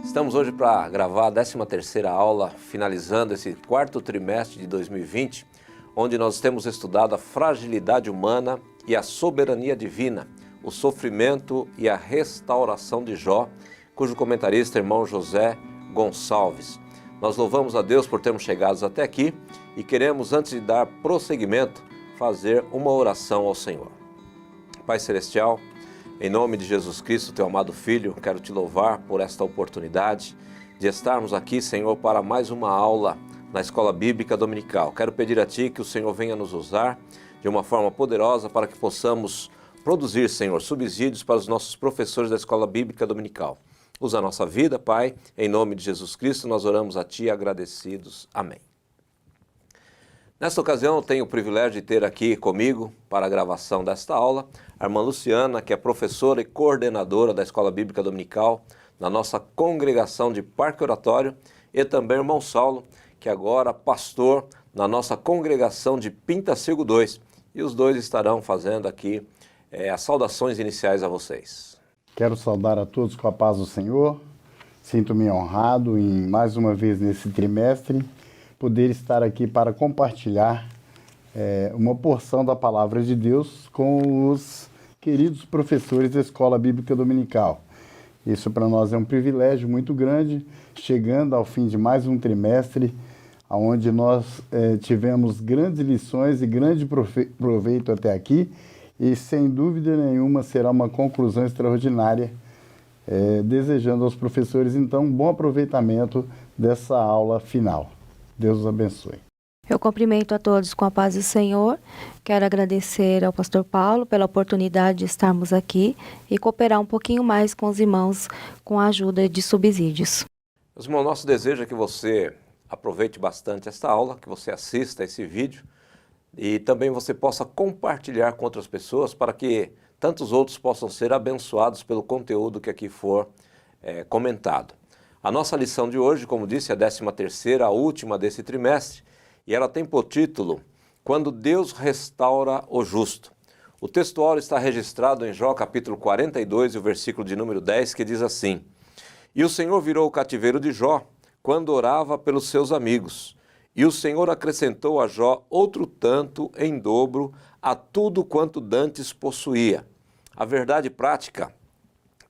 Estamos hoje para gravar a 13ª aula, finalizando esse quarto trimestre de 2020, onde nós temos estudado a fragilidade humana e a soberania divina, o sofrimento e a restauração de Jó, cujo comentarista é irmão José Gonçalves. Nós louvamos a Deus por termos chegado até aqui e queremos, antes de dar prosseguimento, fazer uma oração ao Senhor. Pai Celestial, em nome de Jesus Cristo, teu amado Filho, quero te louvar por esta oportunidade de estarmos aqui, Senhor, para mais uma aula na Escola Bíblica Dominical. Quero pedir a Ti que o Senhor venha nos usar de uma forma poderosa para que possamos produzir, Senhor, subsídios para os nossos professores da Escola Bíblica Dominical. Usa a nossa vida, Pai, em nome de Jesus Cristo, nós oramos a Ti agradecidos. Amém. Nesta ocasião, eu tenho o privilégio de ter aqui comigo, para a gravação desta aula, a irmã Luciana, que é professora e coordenadora da Escola Bíblica Dominical, na nossa congregação de Parque Oratório, e também o irmão Saulo, que agora é pastor na nossa congregação de Pintacirgo 2, e os dois estarão fazendo aqui as saudações iniciais a vocês. Quero saudar a todos com a paz do Senhor, sinto-me honrado em mais uma vez nesse trimestre, poder estar aqui para compartilhar uma porção da Palavra de Deus com os queridos professores da Escola Bíblica Dominical. Isso para nós é um privilégio muito grande, chegando ao fim de mais um trimestre, onde nós tivemos grandes lições e grande proveito até aqui, e sem dúvida nenhuma será uma conclusão extraordinária, desejando aos professores então um bom aproveitamento dessa aula final. Deus os abençoe. Eu cumprimento a todos com a paz do Senhor. Quero agradecer ao pastor Paulo pela oportunidade de estarmos aqui e cooperar um pouquinho mais com os irmãos com a ajuda de subsídios. Meus irmãos, nosso desejo é que você aproveite bastante esta aula, que você assista esse vídeo e também você possa compartilhar com outras pessoas para que tantos outros possam ser abençoados pelo conteúdo que aqui for comentado. A nossa lição de hoje, como disse, é a 13ª, a última desse trimestre, e ela tem por título, Quando Deus Restaura o Justo. O textual está registrado em Jó capítulo 42, e o versículo de número 10, que diz assim: E o Senhor virou o cativeiro de Jó, quando orava pelos seus amigos, e o Senhor acrescentou a Jó outro tanto em dobro a tudo quanto dantes possuía. A verdade prática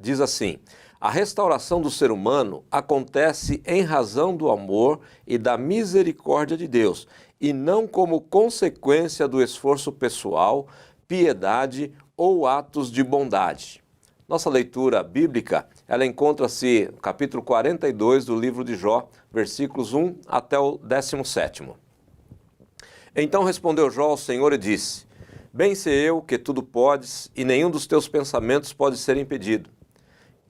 diz assim: a restauração do ser humano acontece em razão do amor e da misericórdia de Deus, e não como consequência do esforço pessoal, piedade ou atos de bondade. Nossa leitura bíblica, ela encontra-se no capítulo 42 do livro de Jó, versículos 1 até o 17º. Então respondeu Jó ao Senhor e disse: Bem sei eu que tudo podes, e nenhum dos teus pensamentos pode ser impedido.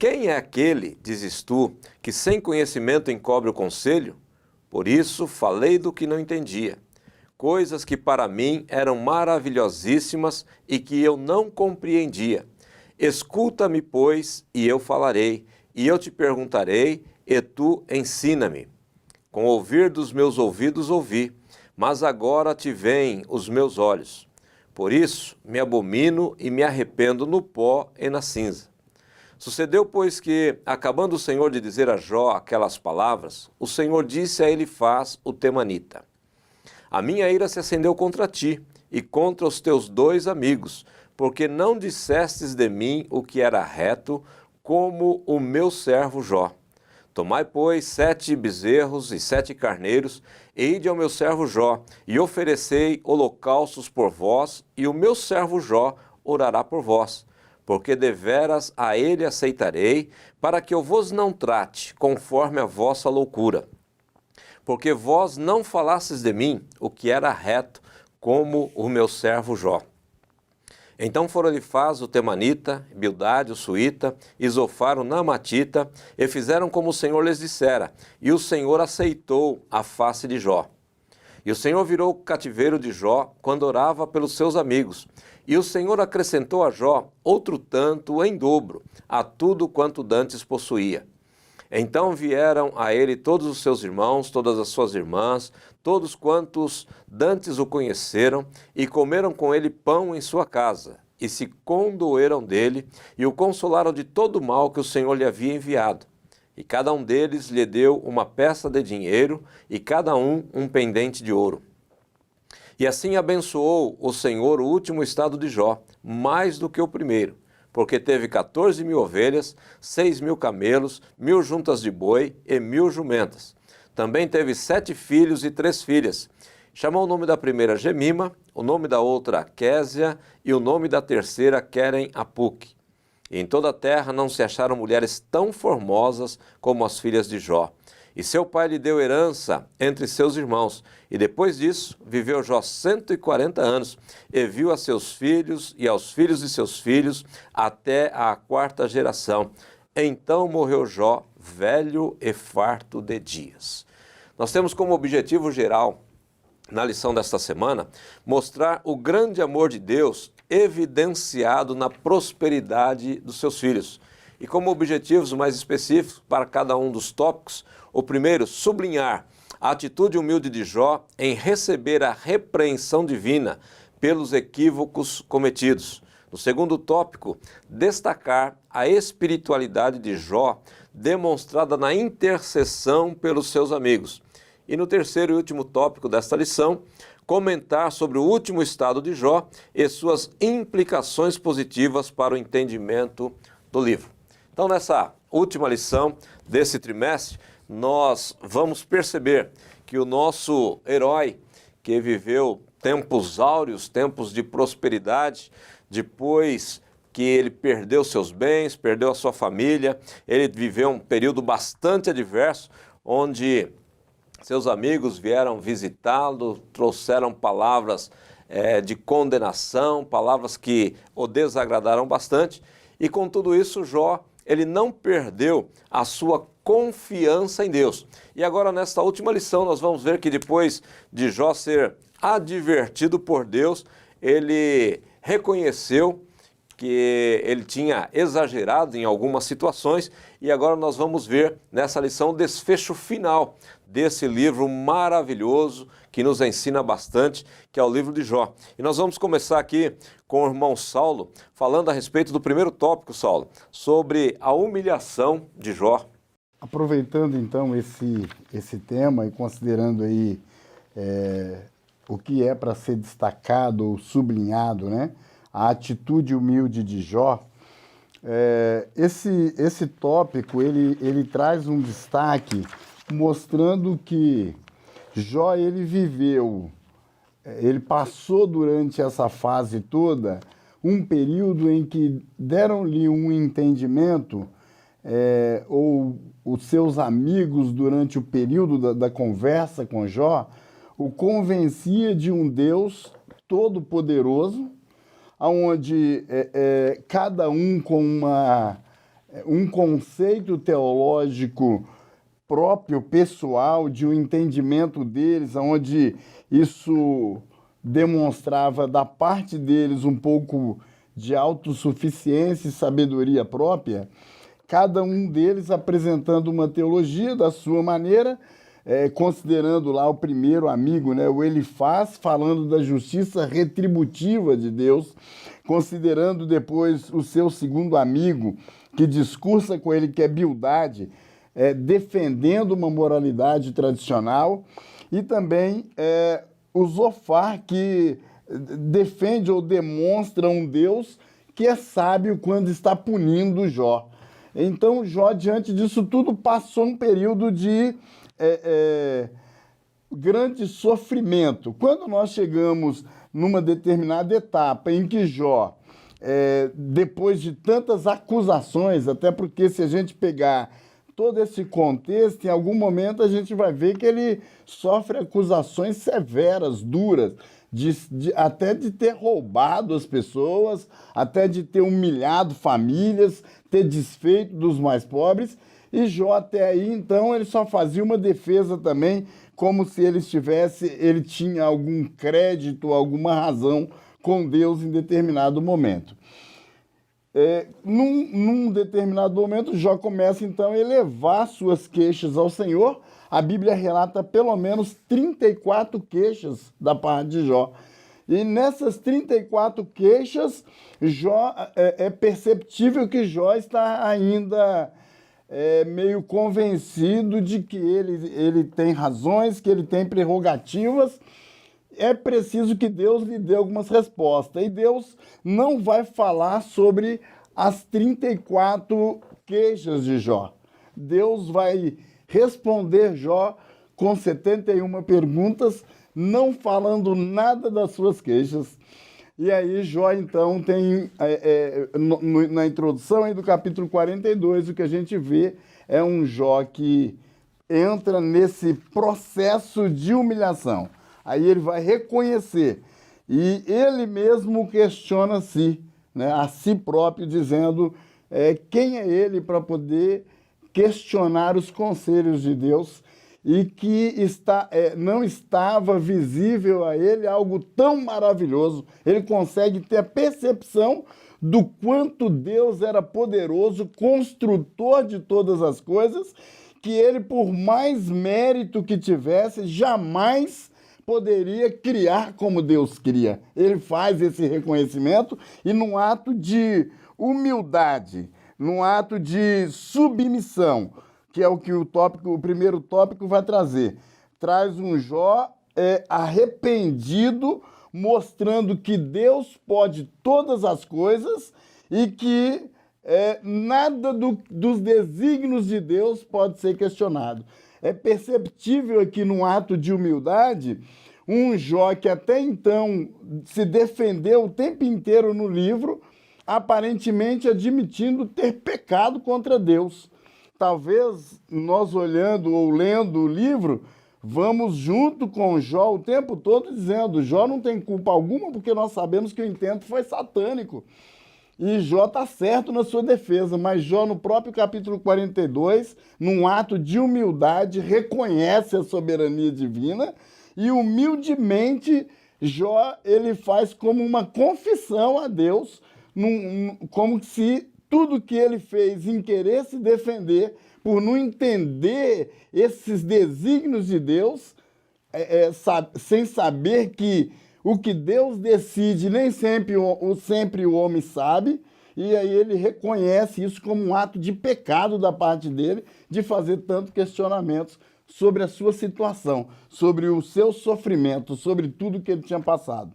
Quem é aquele, dizes tu, que sem conhecimento encobre o conselho? Por isso falei do que não entendia, coisas que para mim eram maravilhosíssimas e que eu não compreendia. Escuta-me, pois, e eu falarei, e eu te perguntarei, e tu ensina-me. Com o ouvir dos meus ouvidos ouvi, mas agora te veem os meus olhos. Por isso me abomino e me arrependo no pó e na cinza. Sucedeu, pois, que, acabando o Senhor de dizer a Jó aquelas palavras, o Senhor disse a Elifaz, o temanita: A minha ira se acendeu contra ti e contra os teus 2 amigos, porque não dissestes de mim o que era reto, como o meu servo Jó. Tomai, pois, 7 bezerros e 7 carneiros, e ide ao meu servo Jó, e oferecei holocaustos por vós, e o meu servo Jó orará por vós. Porque deveras a ele aceitarei, para que eu vos não trate conforme a vossa loucura. Porque vós não falastes de mim o que era reto, como o meu servo Jó. Então foram Elifaz o temanita, Bildade o suíta, e Zofar o naamatita, e fizeram como o Senhor lhes dissera, e o Senhor aceitou a face de Jó. E o Senhor virou o cativeiro de Jó quando orava pelos seus amigos. E o Senhor acrescentou a Jó outro tanto em dobro, a tudo quanto dantes possuía. Então vieram a ele todos os seus irmãos, todas as suas irmãs, todos quantos dantes o conheceram, e comeram com ele pão em sua casa, e se condoeram dele, e o consolaram de todo o mal que o Senhor lhe havia enviado. E cada um deles lhe deu uma peça de dinheiro e cada um pendente de ouro. E assim abençoou o Senhor o último estado de Jó, mais do que o primeiro, porque teve 14.000 ovelhas, 6.000 camelos, 1.000 juntas de boi e 1.000 jumentas. Também teve 7 filhos e 3 filhas. Chamou o nome da primeira Gemima, o nome da outra Késia e o nome da terceira Queren-Apuque. E em toda a terra não se acharam mulheres tão formosas como as filhas de Jó. E seu pai lhe deu herança entre seus irmãos. E depois disso, viveu Jó 140 anos, e viu a seus filhos e aos filhos de seus filhos até a 4ª geração. Então morreu Jó, velho e farto de dias. Nós temos como objetivo geral, na lição desta semana, mostrar o grande amor de Deus evidenciado na prosperidade dos seus filhos. E como objetivos mais específicos para cada um dos tópicos, o primeiro, sublinhar a atitude humilde de Jó em receber a repreensão divina pelos equívocos cometidos. No segundo tópico, destacar a espiritualidade de Jó demonstrada na intercessão pelos seus amigos. E no terceiro e último tópico desta lição, comentar sobre o último estado de Jó e suas implicações positivas para o entendimento do livro. Então, nessa última lição desse trimestre, nós vamos perceber que o nosso herói, que viveu tempos áureos, tempos de prosperidade, depois que ele perdeu seus bens, perdeu a sua família, ele viveu um período bastante adverso, onde seus amigos vieram visitá-lo, trouxeram palavras de condenação, palavras que o desagradaram bastante. E com tudo isso, Jó, ele não perdeu a sua confiança em Deus. E agora, nesta última lição, nós vamos ver que depois de Jó ser advertido por Deus, ele reconheceu que ele tinha exagerado em algumas situações, e agora nós vamos ver nessa lição o desfecho final desse livro maravilhoso que nos ensina bastante, que é o livro de Jó. E nós vamos começar aqui com o irmão Saulo, falando a respeito do primeiro tópico, Saulo, sobre a humilhação de Jó. Aproveitando então esse tema e considerando aí o que é para ser destacado ou sublinhado, né? A atitude humilde de Jó, esse tópico ele traz um destaque mostrando que Jó ele passou durante essa fase toda um período em que deram-lhe um entendimento, ou os seus amigos durante o período da conversa com Jó, o convencia de um Deus todo-poderoso, onde cada um com um conceito teológico próprio, pessoal, de um entendimento deles, onde isso demonstrava da parte deles um pouco de autossuficiência e sabedoria própria, cada um deles apresentando uma teologia da sua maneira, considerando lá o primeiro amigo, né, o Elifaz, falando da justiça retributiva de Deus, considerando depois o seu segundo amigo, que discursa com ele, que é Bildade, defendendo uma moralidade tradicional, e também o Zofar, que defende ou demonstra um Deus que é sábio quando está punindo Jó. Então, Jó, diante disso tudo, passou um período de grande sofrimento. Quando nós chegamos numa determinada etapa em que Jó, depois de tantas acusações, até porque se a gente pegar todo esse contexto, em algum momento a gente vai ver que ele sofre acusações severas, duras, até de ter roubado as pessoas, até de ter humilhado famílias, ter desfeito dos mais pobres. E Jó até aí, então, ele só fazia uma defesa também, como se ele tinha algum crédito, alguma razão com Deus em determinado momento. Num determinado momento, Jó começa, então, a elevar suas queixas ao Senhor. A Bíblia relata pelo menos 34 queixas da parte de Jó. E nessas 34 queixas, é perceptível que Jó está ainda meio convencido de que ele tem razões, que ele tem prerrogativas. É preciso que Deus lhe dê algumas respostas. E Deus não vai falar sobre as 34 queixas de Jó. Deus vai responder Jó com 71 perguntas, não falando nada das suas queixas. E aí Jó, então, tem, na introdução aí do capítulo 42, o que a gente vê é um Jó que entra nesse processo de humilhação. Aí ele vai reconhecer, e ele mesmo questiona-se, né, a si próprio, dizendo quem é ele para poder questionar os conselhos de Deus, e que não estava visível a ele algo tão maravilhoso. Ele consegue ter a percepção do quanto Deus era poderoso, construtor de todas as coisas, que ele, por mais mérito que tivesse, jamais poderia criar como Deus cria. Ele faz esse reconhecimento e, num ato de humildade, num ato de submissão, que é o que o primeiro tópico vai trazer, traz um Jó arrependido, mostrando que Deus pode todas as coisas e que nada dos desígnios de Deus pode ser questionado. É perceptível aqui, num ato de humildade, um Jó que até então se defendeu o tempo inteiro no livro, aparentemente admitindo ter pecado contra Deus. Talvez nós, olhando ou lendo o livro, vamos junto com Jó o tempo todo dizendo: Jó não tem culpa alguma, porque nós sabemos que o intento foi satânico. E Jó está certo na sua defesa, mas Jó, no próprio capítulo 42, num ato de humildade, reconhece a soberania divina, e humildemente Jó ele faz como uma confissão a Deus, como se tudo que ele fez em querer se defender, por não entender esses desígnios de Deus, sem saber que o que Deus decide nem sempre o homem sabe, e aí ele reconhece isso como um ato de pecado da parte dele, de fazer tantos questionamentos sobre a sua situação, sobre o seu sofrimento, sobre tudo que ele tinha passado.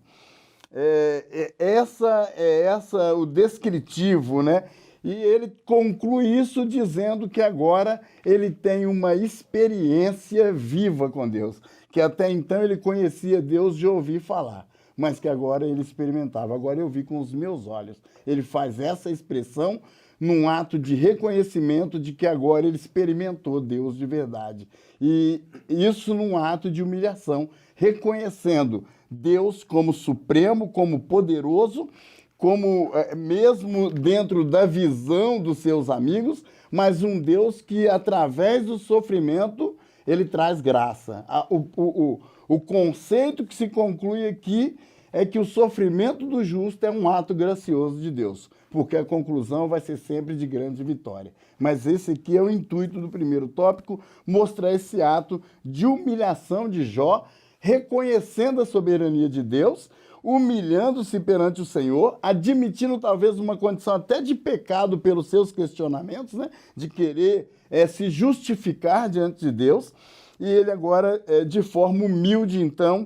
Essa o descritivo, né? E ele conclui isso dizendo que agora ele tem uma experiência viva com Deus, que até então ele conhecia Deus de ouvir falar, mas que agora ele experimentava. Agora eu vi com os meus olhos. Ele faz essa expressão num ato de reconhecimento de que agora ele experimentou Deus de verdade. E isso num ato de humilhação, reconhecendo Deus como supremo, como poderoso, como mesmo dentro da visão dos seus amigos, mas um Deus que, através do sofrimento, ele traz graça. O conceito que se conclui aqui é que o sofrimento do justo é um ato gracioso de Deus, porque a conclusão vai ser sempre de grande vitória. Mas esse aqui é o intuito do primeiro tópico, mostrar esse ato de humilhação de Jó, reconhecendo a soberania de Deus, humilhando-se perante o Senhor, admitindo talvez uma condição até de pecado pelos seus questionamentos, né? De querer se justificar diante de Deus, e ele agora, de forma humilde, então,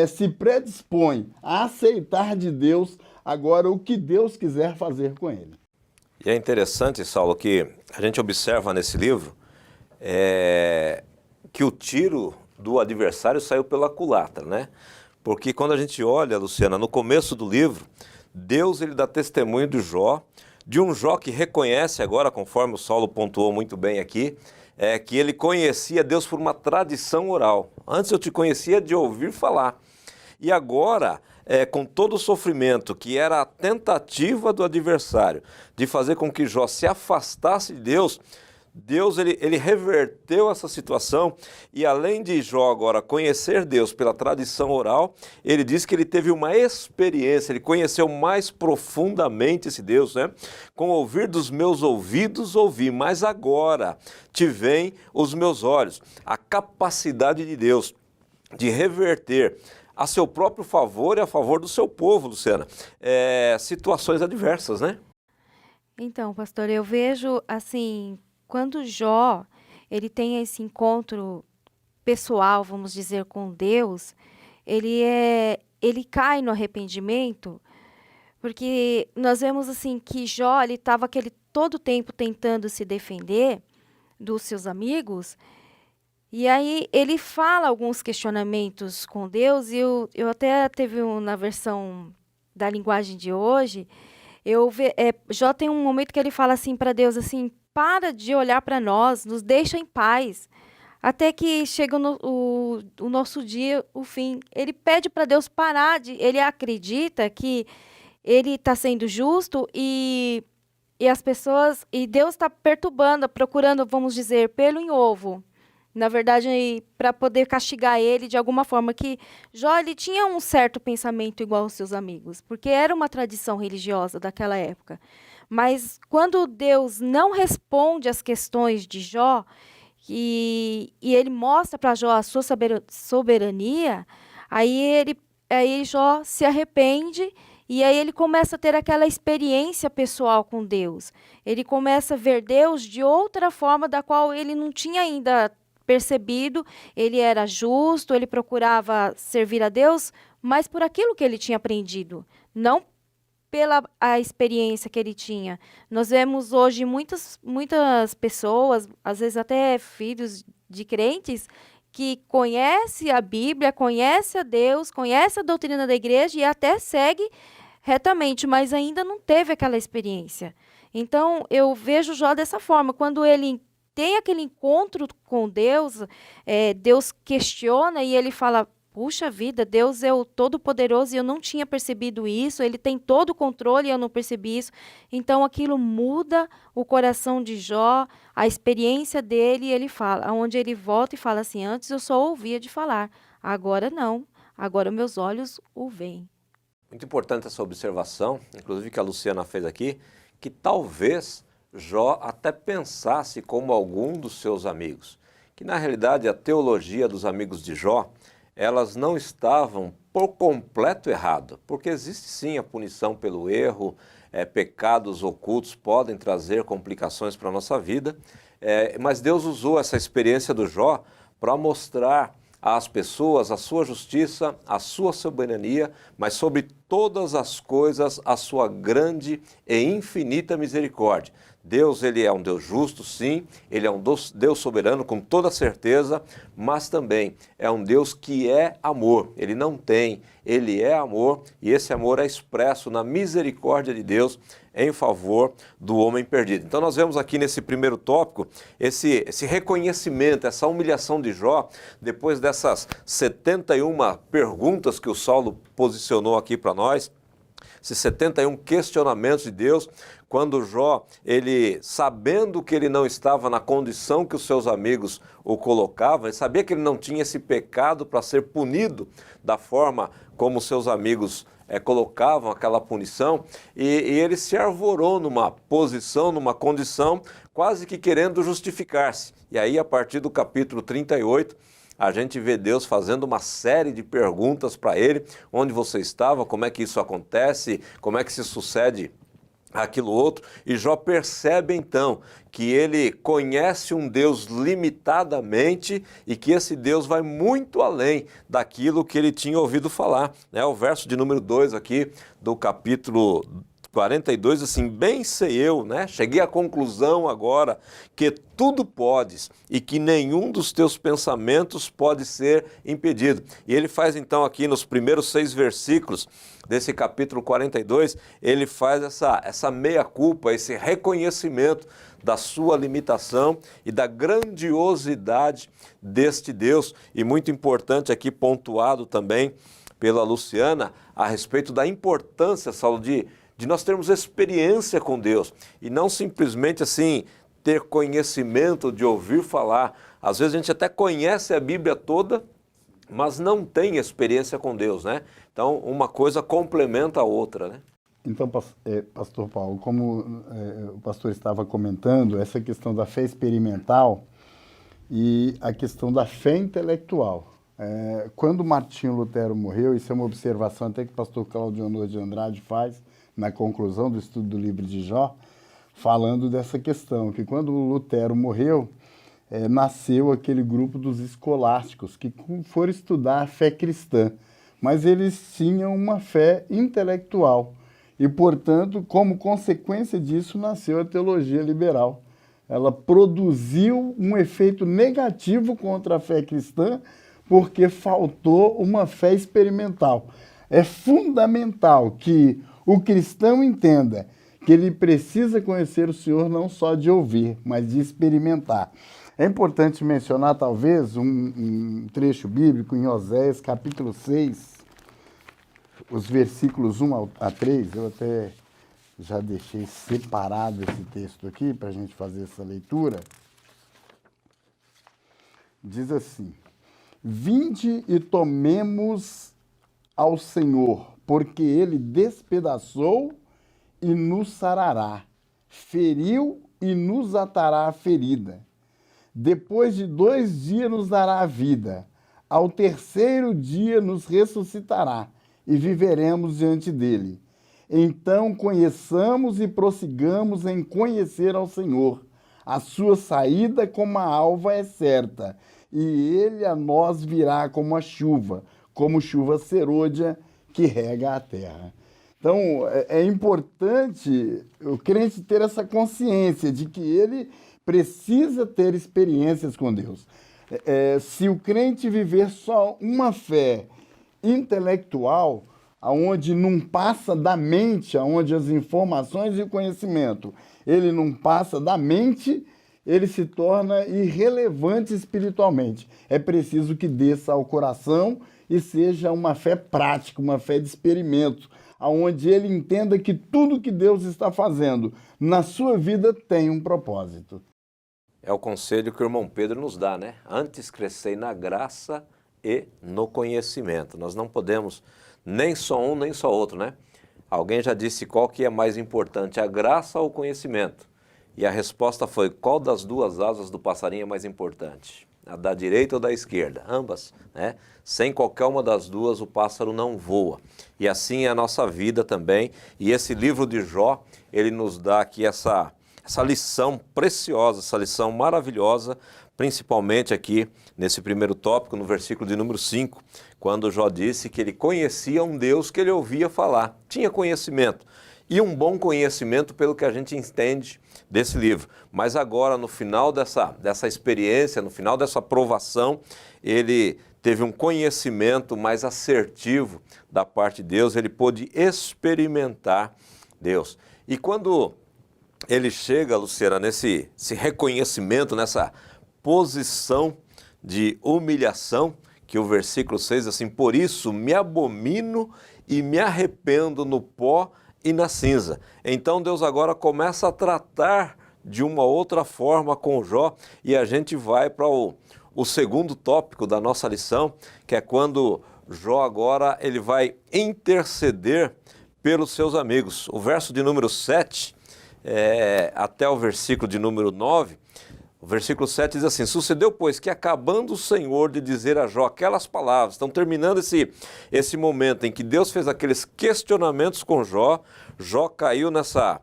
se predispõe a aceitar de Deus agora o que Deus quiser fazer com ele. E é interessante, Saulo, que a gente observa nesse livro que o tiro do adversário saiu pela culatra, né? Porque quando a gente olha, Luciana, no começo do livro, Deus ele dá testemunho de um Jó que reconhece agora, conforme o Saulo pontuou muito bem aqui, que ele conhecia Deus por uma tradição oral. Antes eu te conhecia de ouvir falar. E agora, com todo o sofrimento, que era a tentativa do adversário de fazer com que Jó se afastasse de Deus, Deus ele reverteu essa situação, e além de Jó agora conhecer Deus pela tradição oral, ele diz que ele teve uma experiência, ele conheceu mais profundamente esse Deus, né? Com o ouvir dos meus ouvidos ouvi, mas agora te veem os meus olhos. A capacidade de Deus de reverter a seu próprio favor e a favor do seu povo, Luciana, situações adversas, né? Então, pastor, eu vejo, assim, quando Jó, ele tem esse encontro pessoal, vamos dizer, com Deus, ele cai no arrependimento, porque nós vemos assim que Jó, ele estava todo o tempo tentando se defender dos seus amigos, e aí ele fala alguns questionamentos com Deus, e eu até teve na versão da linguagem de hoje, Jó tem um momento que ele fala assim para Deus, assim, para de olhar para nós, nos deixa em paz, até que chega o nosso dia, o fim. Ele pede para Deus parar, ele acredita que ele está sendo justo e as pessoas, e Deus está perturbando, procurando, vamos dizer, pelo em ovo. Na verdade, para poder castigar ele de alguma forma, que Jó ele tinha um certo pensamento igual aos seus amigos, porque era uma tradição religiosa daquela época. Mas quando Deus não responde às questões de Jó, e ele mostra para Jó a sua soberania, aí Jó se arrepende, e aí ele começa a ter aquela experiência pessoal com Deus. Ele começa a ver Deus de outra forma, da qual ele não tinha ainda percebido. Ele era justo, ele procurava servir a Deus, mas por aquilo que ele tinha aprendido, não pela a experiência que ele tinha. Nós vemos hoje muitas pessoas, às vezes até filhos de crentes, que conhecem a Bíblia, conhecem a Deus, conhecem a doutrina da igreja e até segue retamente, mas ainda não teve aquela experiência. Então, eu vejo Jó dessa forma. Quando ele tem aquele encontro com Deus, Deus questiona e ele fala: puxa vida, Deus é o Todo-Poderoso e eu não tinha percebido isso, Ele tem todo o controle e eu não percebi isso. Então aquilo muda o coração de Jó, a experiência dele, e ele fala, onde ele volta e fala assim: antes eu só ouvia de falar, agora não, agora meus olhos o veem. Muito importante essa observação, inclusive que a Luciana fez aqui, que talvez Jó até pensasse como algum dos seus amigos, que na realidade a teologia dos amigos de Jó, elas não estavam por completo errado, porque existe sim a punição pelo erro, pecados ocultos podem trazer complicações para a nossa vida, mas Deus usou essa experiência do Jó para mostrar às pessoas a sua justiça, a sua soberania, mas sobre todas as coisas a sua grande e infinita misericórdia. Deus, ele é um Deus justo, sim, ele é um Deus soberano com toda certeza, mas também é um Deus que é amor. Ele não tem, ele é amor, e esse amor é expresso na misericórdia de Deus em favor do homem perdido. Então nós vemos aqui nesse primeiro tópico esse reconhecimento, essa humilhação de Jó, depois dessas 71 perguntas que o Saulo posicionou aqui para nós, esses 71 questionamentos de Deus, quando Jó, ele sabendo que ele não estava na condição que os seus amigos o colocavam, ele sabia que ele não tinha esse pecado para ser punido da forma como seus amigos colocavam aquela punição, e ele se arvorou numa posição, numa condição, quase que querendo justificar-se. E aí, a partir do capítulo 38, a gente vê Deus fazendo uma série de perguntas para ele: onde você estava, como é que isso acontece, como é que se sucede aquilo outro, e Jó percebe então que ele conhece um Deus limitadamente e que esse Deus vai muito além daquilo que ele tinha ouvido falar, né? O verso de número 2 aqui do capítulo 42, assim: bem sei eu, né? Cheguei à conclusão agora que tudo podes e que nenhum dos teus pensamentos pode ser impedido. E ele faz então aqui nos primeiros 6 versículos desse capítulo 42, ele faz essa meia-culpa, esse reconhecimento da sua limitação e da grandiosidade deste Deus. E muito importante aqui, pontuado também pela Luciana, a respeito da importância, Saulo, de nós termos experiência com Deus e não simplesmente assim ter conhecimento de ouvir falar. Às vezes a gente até conhece a Bíblia toda, mas não tem experiência com Deus, né? Então uma coisa complementa a outra, né? Então, pastor Paulo, como o pastor estava comentando, essa questão da fé experimental e a questão da fé intelectual. Quando Martinho Lutero morreu, isso é uma observação até que o pastor Claudio Honor de Andrade faz na conclusão do estudo do livro de Jó, falando dessa questão, que quando Lutero morreu, nasceu aquele grupo dos escolásticos, que foram estudar a fé cristã, mas eles tinham uma fé intelectual. E, portanto, como consequência disso, nasceu a teologia liberal. Ela produziu um efeito negativo contra a fé cristã, porque faltou uma fé experimental. É fundamental que o cristão entenda que ele precisa conhecer o Senhor não só de ouvir, mas de experimentar. É importante mencionar, talvez, um trecho bíblico em Oséias, capítulo 6, os versículos 1 a 3, eu até já deixei separado esse texto aqui para a gente fazer essa leitura. Diz assim: vinde e tomemos ao Senhor, porque ele despedaçou e nos sarará, feriu e nos atará a ferida. Depois de 2 dias nos dará a vida, ao terceiro dia nos ressuscitará e viveremos diante dele. Então conheçamos e prossigamos em conhecer ao Senhor. A sua saída como a alva é certa, e ele a nós virá como chuva serôdia que rega a terra. Então, é importante o crente ter essa consciência de que ele precisa ter experiências com Deus. Se o crente viver só uma fé intelectual, aonde não passa da mente, aonde as informações e o conhecimento, ele não passa da mente, ele se torna irrelevante espiritualmente. É preciso que desça ao coração e seja uma fé prática, uma fé de experimento, aonde ele entenda que tudo que Deus está fazendo na sua vida tem um propósito. É o conselho que o irmão Pedro nos dá, né? Antes crescei na graça e no conhecimento. Nós não podemos nem só um, nem só outro, né? Alguém já disse qual que é mais importante, a graça ou o conhecimento? E a resposta foi, qual das 2 asas do passarinho é mais importante? A da direita ou da esquerda? Ambas, né? Sem qualquer uma das duas, o pássaro não voa. E assim é a nossa vida também. E esse livro de Jó, ele nos dá aqui essa lição preciosa, essa lição maravilhosa, principalmente aqui nesse primeiro tópico, no versículo de número 5, quando Jó disse que ele conhecia um Deus que ele ouvia falar, tinha conhecimento, e um bom conhecimento pelo que a gente entende desse livro. Mas agora, no final dessa experiência, no final dessa provação, ele teve um conhecimento mais assertivo da parte de Deus, ele pôde experimentar Deus. E quando ele chega, Luciana, nesse reconhecimento, nessa posição de humilhação, que o versículo 6 diz assim, por isso me abomino e me arrependo no pó e na cinza. Então Deus agora começa a tratar de uma outra forma com Jó, e a gente vai para o segundo tópico da nossa lição, que é quando Jó agora ele vai interceder pelos seus amigos. O verso de número 7 até o versículo de número 9, o versículo 7 diz assim, sucedeu, pois, que acabando o Senhor de dizer a Jó aquelas palavras, estão terminando esse momento em que Deus fez aqueles questionamentos com Jó, Jó caiu nessa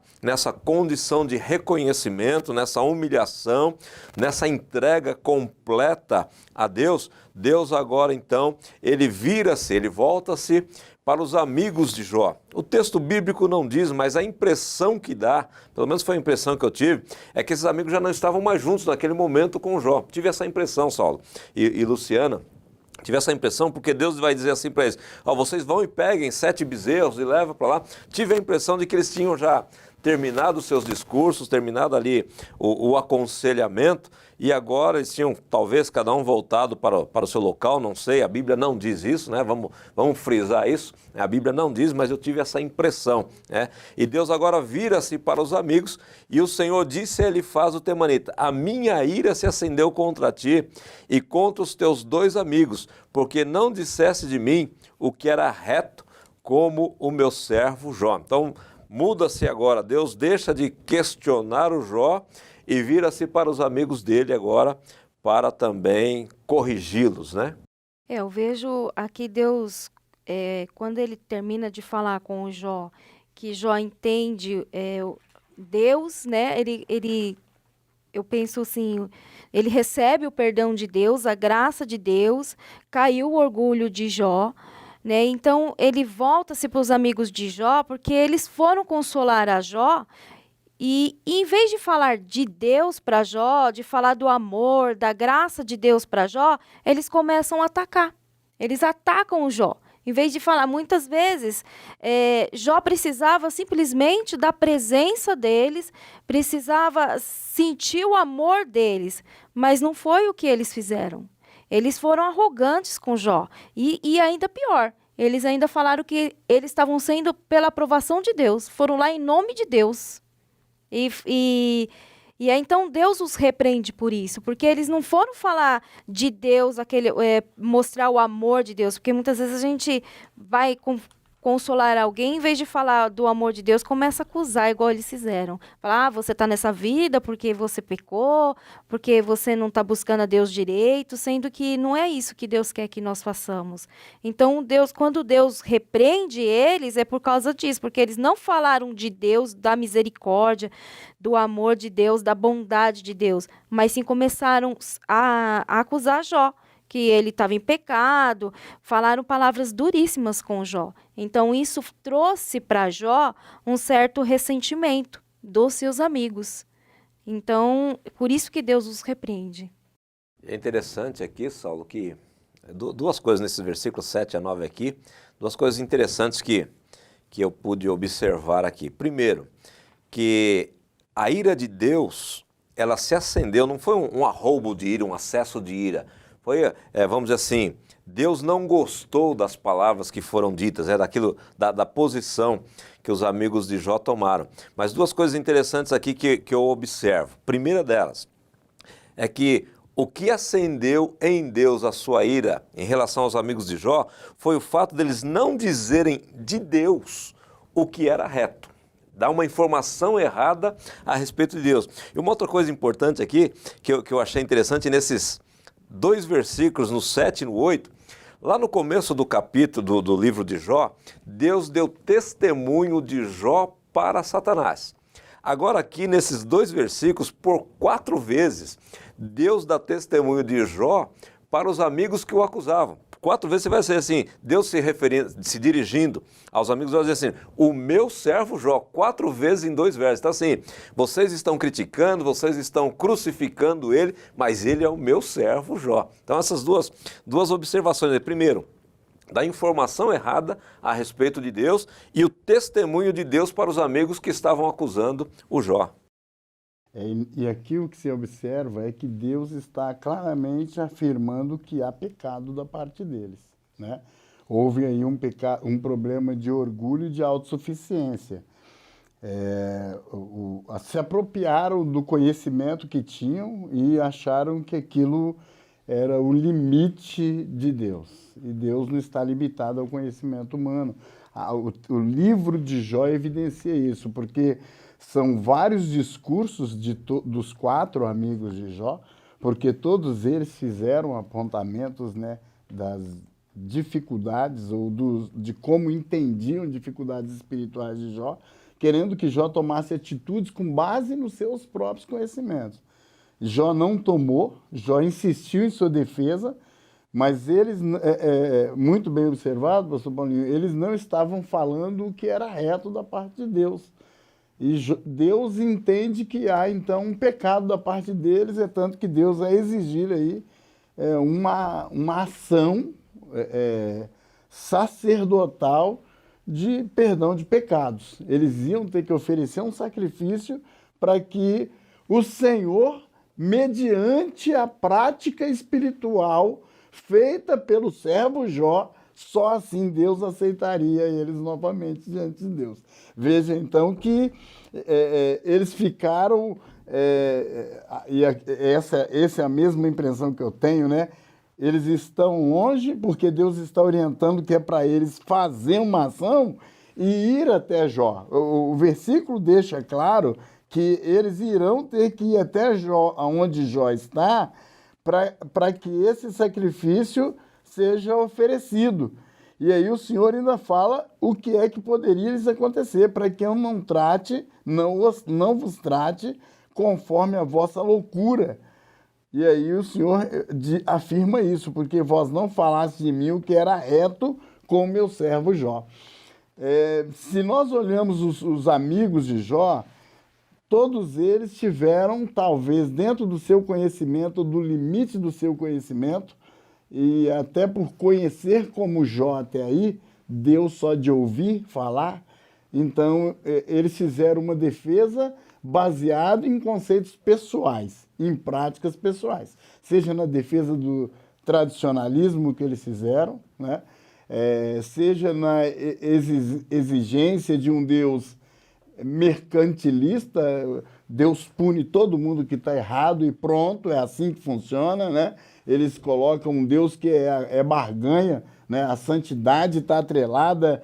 condição de reconhecimento, nessa humilhação, nessa entrega completa a Deus. Deus agora, então, ele vira-se, ele volta-se para os amigos de Jó. O texto bíblico não diz, mas a impressão que dá, pelo menos foi a impressão que eu tive, é que esses amigos já não estavam mais juntos naquele momento com Jó. Tive essa impressão, Saulo e Luciana. Tive essa impressão porque Deus vai dizer assim para eles, vocês vão e peguem 7 bezerros e levam para lá. Tive a impressão de que eles tinham já terminado os seus discursos, terminado ali o aconselhamento, e agora eles tinham talvez cada um voltado para o seu local, não sei, a Bíblia não diz isso, né? Vamos frisar isso, a Bíblia não diz, mas eu tive essa impressão, né? E Deus agora vira-se para os amigos, e o Senhor disse a Elifaz o temanita, a minha ira se acendeu contra ti e contra os teus 2 amigos, porque não disseste de mim o que era reto, como o meu servo Jó. Então, muda-se agora, Deus deixa de questionar o Jó e vira-se para os amigos dele agora para também corrigi-los, né? Eu vejo aqui Deus, quando ele termina de falar com o Jó, que Jó entende Deus, né, eu penso assim, ele recebe o perdão de Deus, a graça de Deus, caiu o orgulho de Jó, né? Então ele volta-se para os amigos de Jó, porque eles foram consolar a Jó, e em vez de falar de Deus para Jó, de falar do amor, da graça de Deus para Jó, eles começam a atacar. Eles atacam o Jó. Em vez de falar, muitas vezes, Jó precisava simplesmente da presença deles, precisava sentir o amor deles, mas não foi o que eles fizeram. Eles foram arrogantes com Jó. E ainda pior, eles ainda falaram que eles estavam sendo pela aprovação de Deus, foram lá em nome de Deus. E aí, então Deus os repreende por isso, porque eles não foram falar de Deus, mostrar o amor de Deus, porque muitas vezes a gente vai consolar alguém, em vez de falar do amor de Deus, começa a acusar, igual eles fizeram. Falar, você está nessa vida porque você pecou, porque você não está buscando a Deus direito, sendo que não é isso que Deus quer que nós façamos. Então, quando Deus repreende eles, é por causa disso, porque eles não falaram de Deus, da misericórdia, do amor de Deus, da bondade de Deus, mas sim começaram a acusar Jó, que ele estava em pecado, falaram palavras duríssimas com Jó. Então, isso trouxe para Jó um certo ressentimento dos seus amigos. Então, por isso que Deus os repreende. É interessante aqui, Saulo, que duas coisas nesses versículos 7 a 9 aqui, duas coisas interessantes que eu pude observar aqui. Primeiro, que a ira de Deus, ela se acendeu, não foi um arroubo de ira, um acesso de ira. Foi, vamos dizer assim, Deus não gostou das palavras que foram ditas, da posição que os amigos de Jó tomaram. Mas duas coisas interessantes aqui que eu observo. Primeira delas é que o que acendeu em Deus a sua ira em relação aos amigos de Jó foi o fato deles não dizerem de Deus o que era reto. Dar uma informação errada a respeito de Deus. E uma outra coisa importante aqui, que eu achei interessante nesses 2 versículos, no 7 e no 8, lá no começo do capítulo do livro de Jó, Deus deu testemunho de Jó para Satanás. Agora aqui nesses 2 versículos, por 4 vezes, Deus dá testemunho de Jó para os amigos que o acusavam. 4 vezes você vai ser assim, Deus se dirigindo aos amigos, vai dizer assim, o meu servo Jó, 4 vezes em 2 versos. Então assim, vocês estão criticando, vocês estão crucificando ele, mas ele é o meu servo Jó. Então essas duas observações. Primeiro, da informação errada a respeito de Deus e o testemunho de Deus para os amigos que estavam acusando o Jó. E aqui o que se observa é que Deus está claramente afirmando que há pecado da parte deles, né? Houve aí um problema de orgulho e de autossuficiência. Se apropriaram do conhecimento que tinham e acharam que aquilo era o limite de Deus. E Deus não está limitado ao conhecimento humano. O livro de Jó evidencia isso, porque são vários discursos dos 4 amigos de Jó, porque todos eles fizeram apontamentos, né, das dificuldades ou de como entendiam dificuldades espirituais de Jó, querendo que Jó tomasse atitudes com base nos seus próprios conhecimentos. Jó não tomou, Jó insistiu em sua defesa, mas eles, muito bem observado, pastor Paulinho, eles não estavam falando o que era reto da parte de Deus. E Deus entende que há, então, um pecado da parte deles, é tanto que Deus vai exigir aí uma ação sacerdotal de perdão de pecados. Eles iam ter que oferecer um sacrifício para que o Senhor, mediante a prática espiritual feita pelo servo Jó, só assim Deus aceitaria eles novamente diante de Deus. Veja então que eles ficaram, essa é a mesma impressão que eu tenho, né? Eles estão longe porque Deus está orientando que é para eles fazer uma ação e ir até Jó. O versículo deixa claro que eles irão ter que ir até Jó, onde Jó está, para que esse sacrifício seja oferecido. E aí o Senhor ainda fala o que é que poderia lhes acontecer, para que eu não vos trate conforme a vossa loucura. E aí o Senhor afirma isso, porque vós não falaste de mim o que era reto com o meu servo Jó. Se nós olhamos os amigos de Jó, todos eles tiveram, talvez, dentro do seu conhecimento, do limite do seu conhecimento, e até por conhecer como Jó até aí, Deus só de ouvir falar, então eles fizeram uma defesa baseada em conceitos pessoais, em práticas pessoais, seja na defesa do tradicionalismo que eles fizeram, né? Seja na exigência de um Deus mercantilista, Deus pune todo mundo que está errado e pronto, é assim que funciona, né? Eles colocam um Deus que é barganha, né? A santidade está atrelada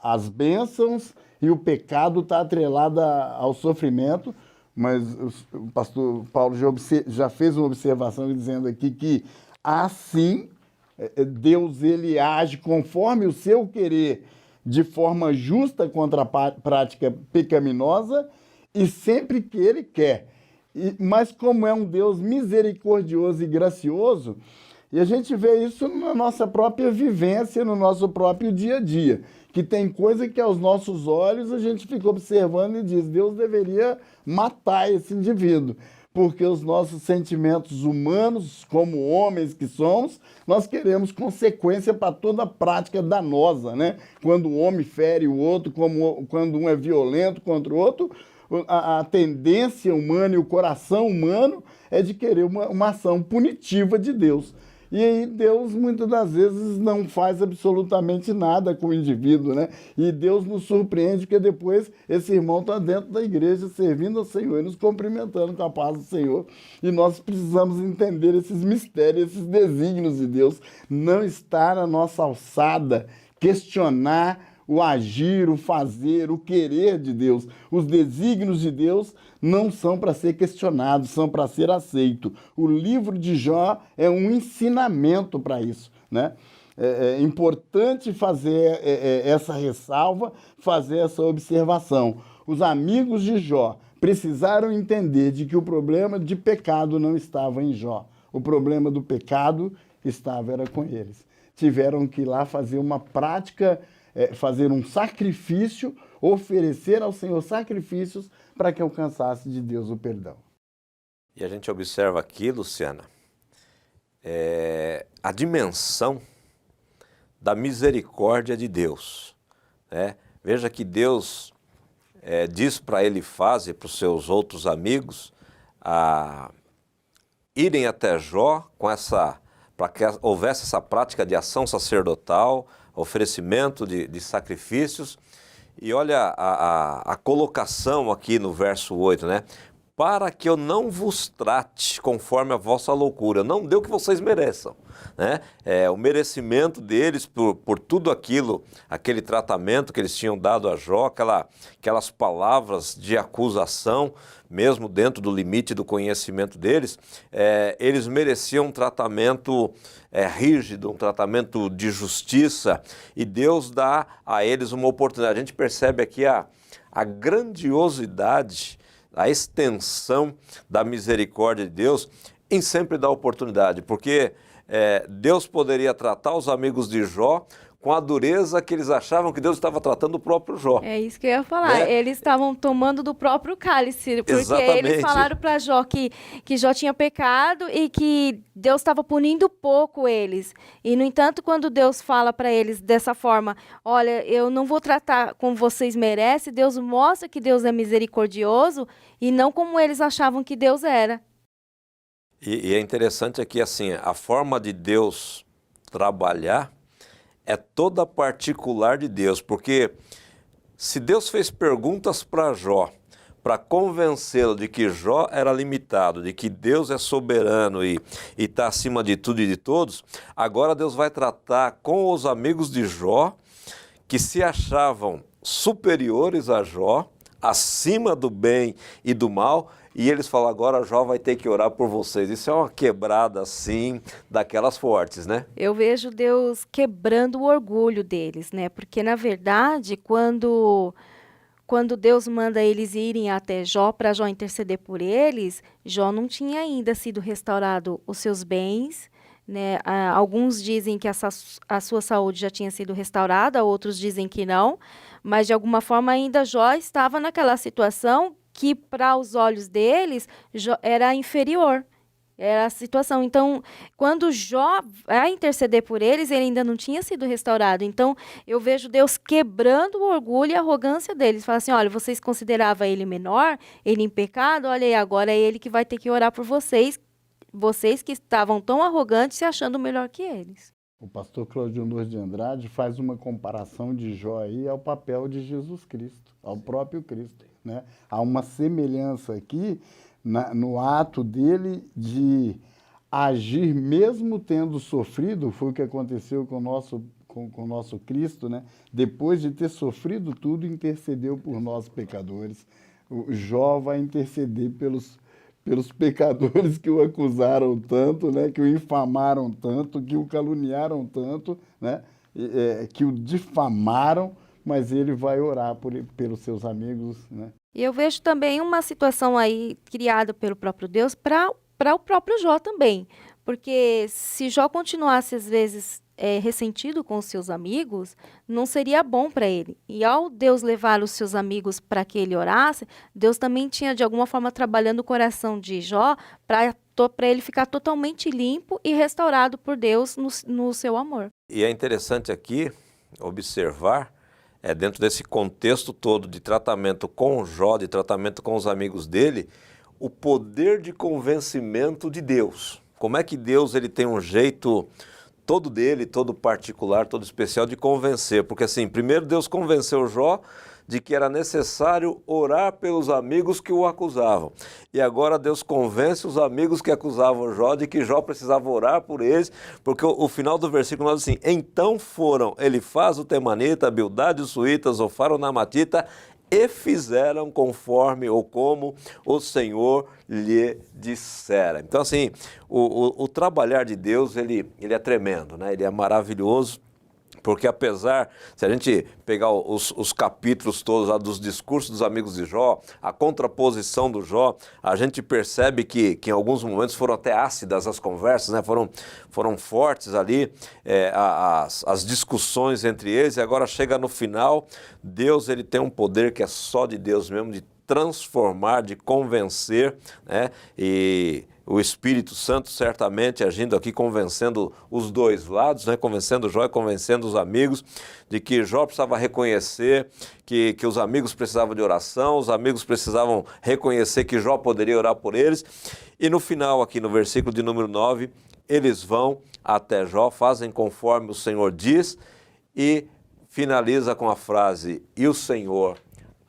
às bênçãos e o pecado está atrelado ao sofrimento, mas o pastor Paulo já fez uma observação dizendo aqui que assim Deus ele age conforme o seu querer, de forma justa contra a prática pecaminosa e sempre que ele quer. Mas como é um Deus misericordioso e gracioso, e a gente vê isso na nossa própria vivência, no nosso próprio dia a dia, que tem coisa que aos nossos olhos a gente fica observando e diz, Deus deveria matar esse indivíduo, porque os nossos sentimentos humanos, como homens que somos, nós queremos consequência para toda prática danosa, né? Quando o homem fere o outro, quando um é violento contra o outro, a tendência humana e o coração humano é de querer uma ação punitiva de Deus. E aí Deus, muitas das vezes, não faz absolutamente nada com o indivíduo, né? E Deus nos surpreende porque depois esse irmão está dentro da igreja servindo ao Senhor e nos cumprimentando com a paz do Senhor. E nós precisamos entender esses mistérios, esses desígnios de Deus. Não está na nossa alçada questionar o agir, o fazer, o querer de Deus. Os desígnios de Deus não são para ser questionados, são para ser aceitos. O livro de Jó é um ensinamento para isso, né? É importante fazer essa ressalva, fazer essa observação. Os amigos de Jó precisaram entender de que o problema de pecado não estava em Jó. O problema do pecado era com eles. Tiveram que ir lá fazer uma prática, fazer um sacrifício, oferecer ao Senhor sacrifícios para que alcançasse de Deus o perdão. E a gente observa aqui, Luciana, a dimensão da misericórdia de Deus, né? Veja que Deus diz para Elifaz e para os seus outros amigos irem até Jó para que houvesse essa prática de ação sacerdotal, oferecimento de sacrifícios. E olha a colocação aqui no verso 8, né? Para que eu não vos trate conforme a vossa loucura, não dê o que vocês mereçam, né? O merecimento deles por tudo aquele tratamento que eles tinham dado a Jó, aquelas palavras de acusação, mesmo dentro do limite do conhecimento deles, eles mereciam um tratamento rígido, um tratamento de justiça, e Deus dá a eles uma oportunidade. A gente percebe aqui a grandiosidade, a extensão da misericórdia de Deus em sempre dar oportunidade, porque Deus poderia tratar os amigos de Jó com a dureza que eles achavam que Deus estava tratando o próprio Jó. É isso que eu ia falar. Né? Eles estavam tomando do próprio cálice, porque Exatamente. Eles falaram para Jó que Jó tinha pecado e que Deus estava punindo pouco eles. E, no entanto, quando Deus fala para eles dessa forma, olha, eu não vou tratar como vocês merecem, Deus mostra que Deus é misericordioso e não como eles achavam que Deus era. E é interessante aqui, assim, a forma de Deus trabalhar é toda particular de Deus, porque se Deus fez perguntas para Jó, para convencê-lo de que Jó era limitado, de que Deus é soberano e está acima de tudo e de todos, agora Deus vai tratar com os amigos de Jó, que se achavam superiores a Jó, acima do bem e do mal, e eles falam, agora Jó vai ter que orar por vocês. Isso é uma quebrada, assim, daquelas fortes, né? Eu vejo Deus quebrando o orgulho deles, né? Porque, na verdade, quando Deus manda eles irem até Jó, para Jó interceder por eles, Jó não tinha ainda sido restaurado os seus bens, né? Alguns dizem que a sua saúde já tinha sido restaurada, outros dizem que não, mas de alguma forma ainda Jó estava naquela situação que, para os olhos deles, Jó era inferior. Era a situação. Então, quando Jó vai interceder por eles, ele ainda não tinha sido restaurado. Então, eu vejo Deus quebrando o orgulho e a arrogância deles. Fala assim, olha, vocês consideravam ele menor, ele em pecado, olha aí, agora é ele que vai ter que orar por vocês, vocês que estavam tão arrogantes se achando melhor que eles. O pastor Cláudio Nunes de Andrade faz uma comparação de Jó aí ao papel de Jesus Cristo, ao próprio Cristo, né? Há uma semelhança aqui no ato dele de agir mesmo tendo sofrido, foi o que aconteceu com o nosso Cristo, né? Depois de ter sofrido tudo, intercedeu por nós pecadores. O Jó vai interceder pelos pecadores que o acusaram tanto, né? Que o infamaram tanto, que o caluniaram tanto, né? Que o difamaram, mas ele vai orar pelos seus amigos, né? E eu vejo também uma situação aí criada pelo próprio Deus para o próprio Jó também. Porque se Jó continuasse, às vezes, ressentido com os seus amigos, não seria bom para ele. E ao Deus levar os seus amigos para que ele orasse, Deus também tinha, de alguma forma, trabalhando o coração de Jó para ele ficar totalmente limpo e restaurado por Deus no seu amor. E é interessante aqui observar, dentro desse contexto todo de tratamento com Jó, de tratamento com os amigos dele, o poder de convencimento de Deus. Como é que Deus ele tem um jeito todo dele, todo particular, todo especial de convencer? Porque assim, primeiro Deus convenceu Jó de que era necessário orar pelos amigos que o acusavam. E agora Deus convence os amigos que acusavam Jó de que Jó precisava orar por eles, porque o final do versículo nós diz assim, então foram Elifaz o Temanita, Bildade o Suíta, Zofar o Namatita, e fizeram conforme ou como o Senhor lhe dissera. Então assim, o trabalhar de Deus, ele é tremendo, né? Ele é maravilhoso. Porque apesar, se a gente pegar os capítulos todos lá dos discursos dos amigos de Jó, a contraposição do Jó, a gente percebe que em alguns momentos foram até ácidas as conversas, né? Foram fortes ali as discussões entre eles, e agora chega no final, Deus ele tem um poder que é só de Deus mesmo, de transformar, de convencer, né? E o Espírito Santo certamente agindo aqui, convencendo os dois lados, né? Convencendo Jó e convencendo os amigos de que Jó precisava reconhecer que os amigos precisavam de oração, os amigos precisavam reconhecer que Jó poderia orar por eles. E no final, aqui no versículo de número 9, eles vão até Jó, fazem conforme o Senhor diz e finaliza com a frase, e o Senhor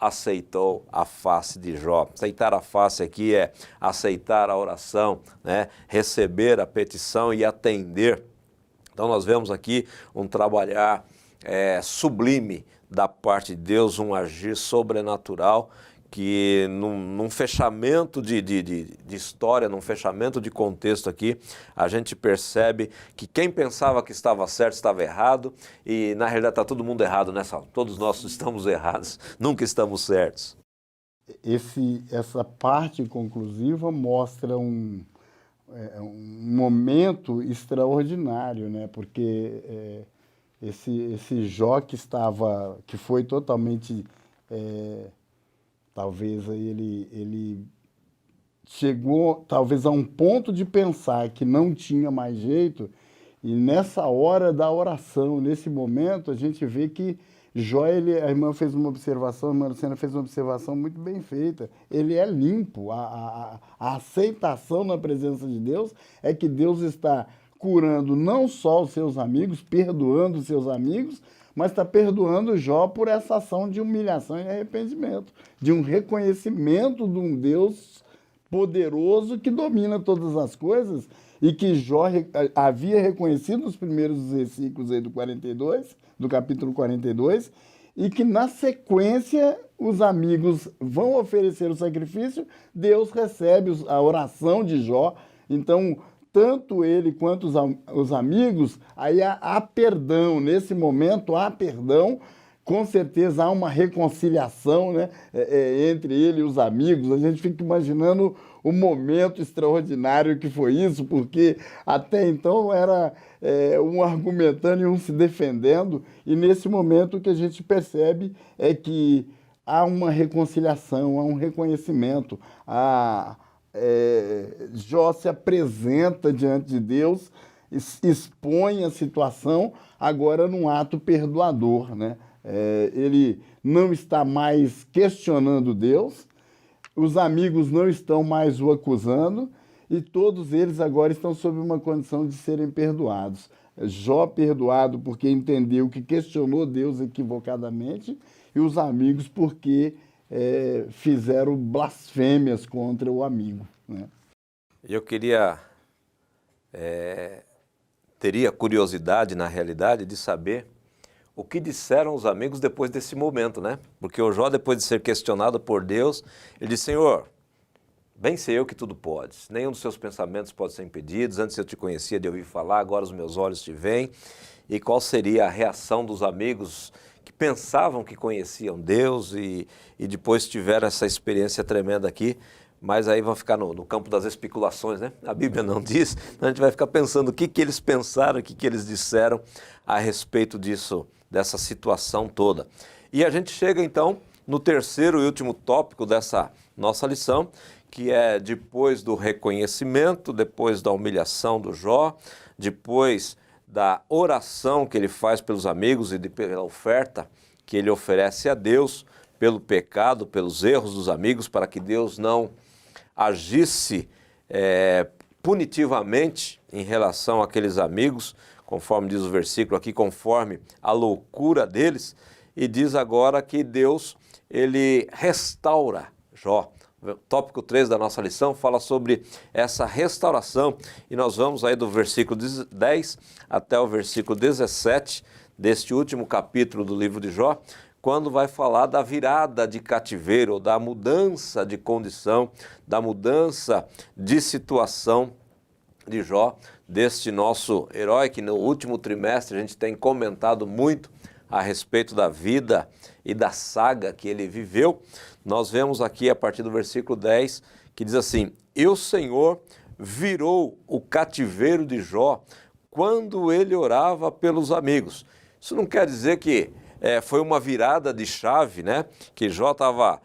aceitou a face de Jó. Aceitar a face aqui é aceitar a oração, né? Receber a petição e atender. Então nós vemos aqui um trabalhar sublime da parte de Deus, um agir sobrenatural que num fechamento de história, num fechamento de contexto aqui, a gente percebe que quem pensava que estava certo estava errado e na realidade está todo mundo errado, né, Saulo? Todos nós estamos errados, nunca estamos certos. Essa parte conclusiva mostra um momento extraordinário, né? Porque esse Jó que foi totalmente... talvez ele chegou talvez a um ponto de pensar que não tinha mais jeito, e nessa hora da oração, nesse momento, a gente vê que Jó, a irmã fez uma observação, a irmã Luciana fez uma observação muito bem feita, ele é limpo, a aceitação na presença de Deus é que Deus está curando não só os seus amigos, perdoando os seus amigos, mas está perdoando Jó por essa ação de humilhação e arrependimento, de um reconhecimento de um Deus poderoso que domina todas as coisas e que Jó havia reconhecido nos primeiros versículos aí do capítulo 42, e que na sequência os amigos vão oferecer o sacrifício, Deus recebe a oração de Jó. Então, tanto ele quanto os amigos, aí há perdão, nesse momento há perdão, com certeza há uma reconciliação, né, entre ele e os amigos. A gente fica imaginando o momento extraordinário que foi isso, porque até então era um argumentando e um se defendendo, e nesse momento o que a gente percebe é que há uma reconciliação, há um reconhecimento, Jó se apresenta diante de Deus, expõe a situação, agora num ato perdoador, né? Ele não está mais questionando Deus, os amigos não estão mais o acusando, e todos eles agora estão sob uma condição de serem perdoados. Jó perdoado porque entendeu que questionou Deus equivocadamente, e os amigos porque fizeram blasfêmias contra o amigo, né? Eu teria curiosidade, na realidade, de saber o que disseram os amigos depois desse momento, né? Porque o Jó, depois de ser questionado por Deus, ele disse: Senhor, bem sei eu que tudo podes, nenhum dos seus pensamentos pode ser impedidos, antes eu te conhecia de ouvir falar, agora os meus olhos te veem. E qual seria a reação dos amigos que pensavam que conheciam Deus e depois tiveram essa experiência tremenda aqui? Mas aí vão ficar no campo das especulações, né? A Bíblia não diz, a gente vai ficar pensando o que eles pensaram, o que eles disseram a respeito disso, dessa situação toda. E a gente chega então no terceiro e último tópico dessa nossa lição, que é depois do reconhecimento, depois da humilhação do Jó, depois da oração que ele faz pelos amigos e pela oferta que ele oferece a Deus, pelo pecado, pelos erros dos amigos, para que Deus não agisse punitivamente em relação àqueles amigos, conforme diz o versículo aqui, conforme a loucura deles, e diz agora que Deus, ele restaura Jó. O tópico 3 da nossa lição fala sobre essa restauração, e nós vamos aí do versículo 10 até o versículo 17 deste último capítulo do livro de Jó, quando vai falar da virada de cativeiro, da mudança de condição, da mudança de situação de Jó, deste nosso herói, que no último trimestre a gente tem comentado muito a respeito da vida e da saga que ele viveu. Nós vemos aqui a partir do versículo 10, que diz assim: E o Senhor virou o cativeiro de Jó quando ele orava pelos amigos. Isso não quer dizer que foi uma virada de chave, né? Que Jó estava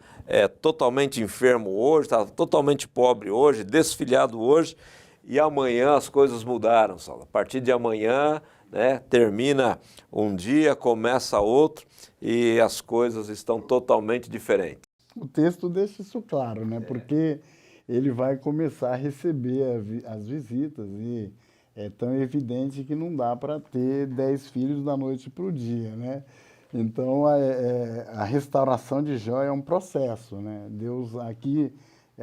totalmente enfermo hoje, estava totalmente pobre hoje, desfilhado hoje, e amanhã as coisas mudaram, Saulo. A partir de amanhã, né, termina um dia, começa outro, e as coisas estão totalmente diferentes. O texto deixa isso claro, né? Porque ele vai começar a receber as visitas, e é tão evidente que não dá para ter 10 filhos da noite para o dia, né? Então, a restauração de Jó é um processo, né? Deus aqui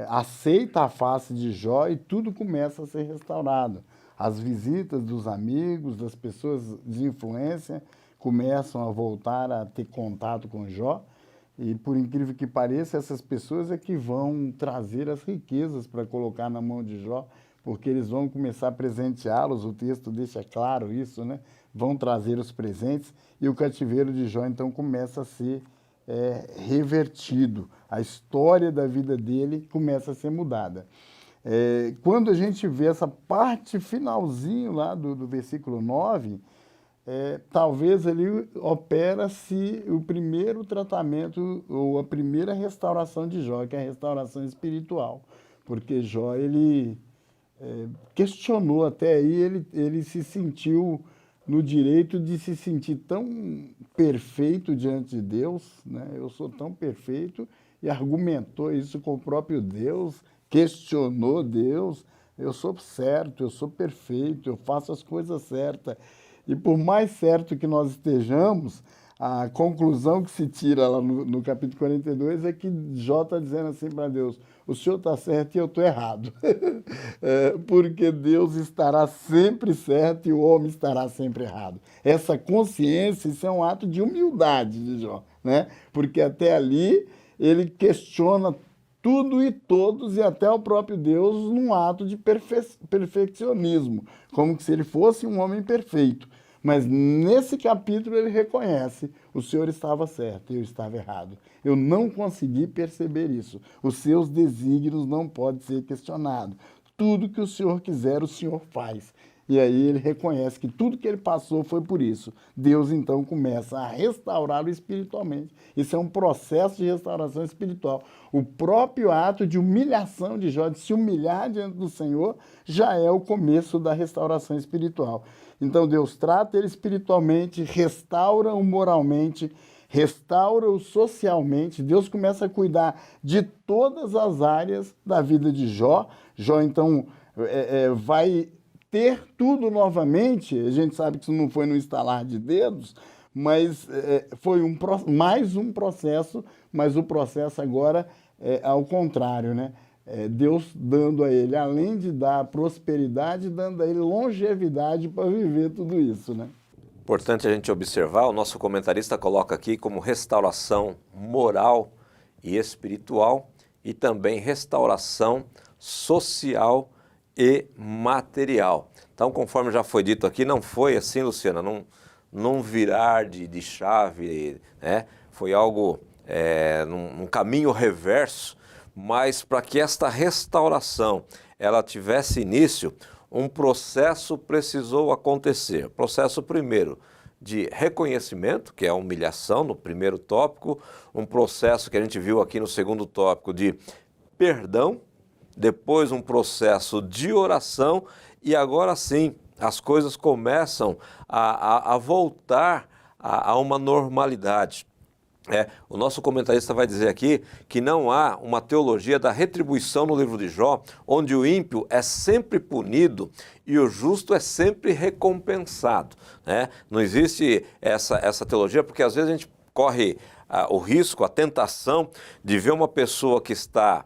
aceita a face de Jó e tudo começa a ser restaurado. As visitas dos amigos, das pessoas de influência, começam a voltar a ter contato com Jó. E, por incrível que pareça, essas pessoas é que vão trazer as riquezas para colocar na mão de Jó, porque eles vão começar a presenteá-los, o texto deixa claro isso, né? Vão trazer os presentes, e o cativeiro de Jó, então, começa a ser revertido. A história da vida dele começa a ser mudada. Quando a gente vê essa parte finalzinho lá do versículo 9, talvez ali opera-se o primeiro tratamento ou a primeira restauração de Jó, que é a restauração espiritual. Porque Jó, ele questionou até aí, ele se sentiu no direito de se sentir tão perfeito diante de Deus, né? Eu sou tão perfeito, e argumentou isso com o próprio Deus, questionou Deus: eu sou certo, eu sou perfeito, eu faço as coisas certas. E por mais certo que nós estejamos, a conclusão que se tira lá no capítulo 42 é que Jó está dizendo assim para Deus: o senhor está certo e eu estou errado. Porque Deus estará sempre certo e o homem estará sempre errado. Essa consciência, isso é um ato de humildade de Jó, né? Porque até ali ele questiona tudo e todos, e até o próprio Deus, num ato de perfeccionismo, como se ele fosse um homem perfeito. Mas nesse capítulo ele reconhece: o Senhor estava certo e eu estava errado. Eu não consegui perceber isso. Os seus desígnios não podem ser questionados. Tudo que o Senhor quiser, o Senhor faz. E aí ele reconhece que tudo que ele passou foi por isso. Deus então começa a restaurá-lo espiritualmente. Isso é um processo de restauração espiritual. O próprio ato de humilhação de Jó, de se humilhar diante do Senhor, já é o começo da restauração espiritual. Então Deus trata ele espiritualmente, restaura-o moralmente, restaura-o socialmente. Deus começa a cuidar de todas as áreas da vida de Jó. Jó então vai ter tudo novamente. A gente sabe que isso não foi no estalar de dedos, mas foi mais um processo, mas o processo agora é ao contrário, né? Deus dando a ele, além de dar prosperidade, dando a ele longevidade para viver tudo isso, né? Importante a gente observar, o nosso comentarista coloca aqui como restauração moral e espiritual e também restauração social e material. Então, conforme já foi dito aqui, não foi assim, Luciana, não virar de chave, né? Foi algo num caminho reverso, mas para que esta restauração ela tivesse início, um processo precisou acontecer. Processo primeiro de reconhecimento, que é a humilhação no primeiro tópico, um processo que a gente viu aqui no segundo tópico de perdão, depois um processo de oração e agora sim as coisas começam a voltar a uma normalidade. O nosso comentarista vai dizer aqui que não há uma teologia da retribuição no livro de Jó, onde o ímpio é sempre punido e o justo é sempre recompensado, né? Não existe essa teologia, porque às vezes a gente corre o risco, a tentação de ver uma pessoa que está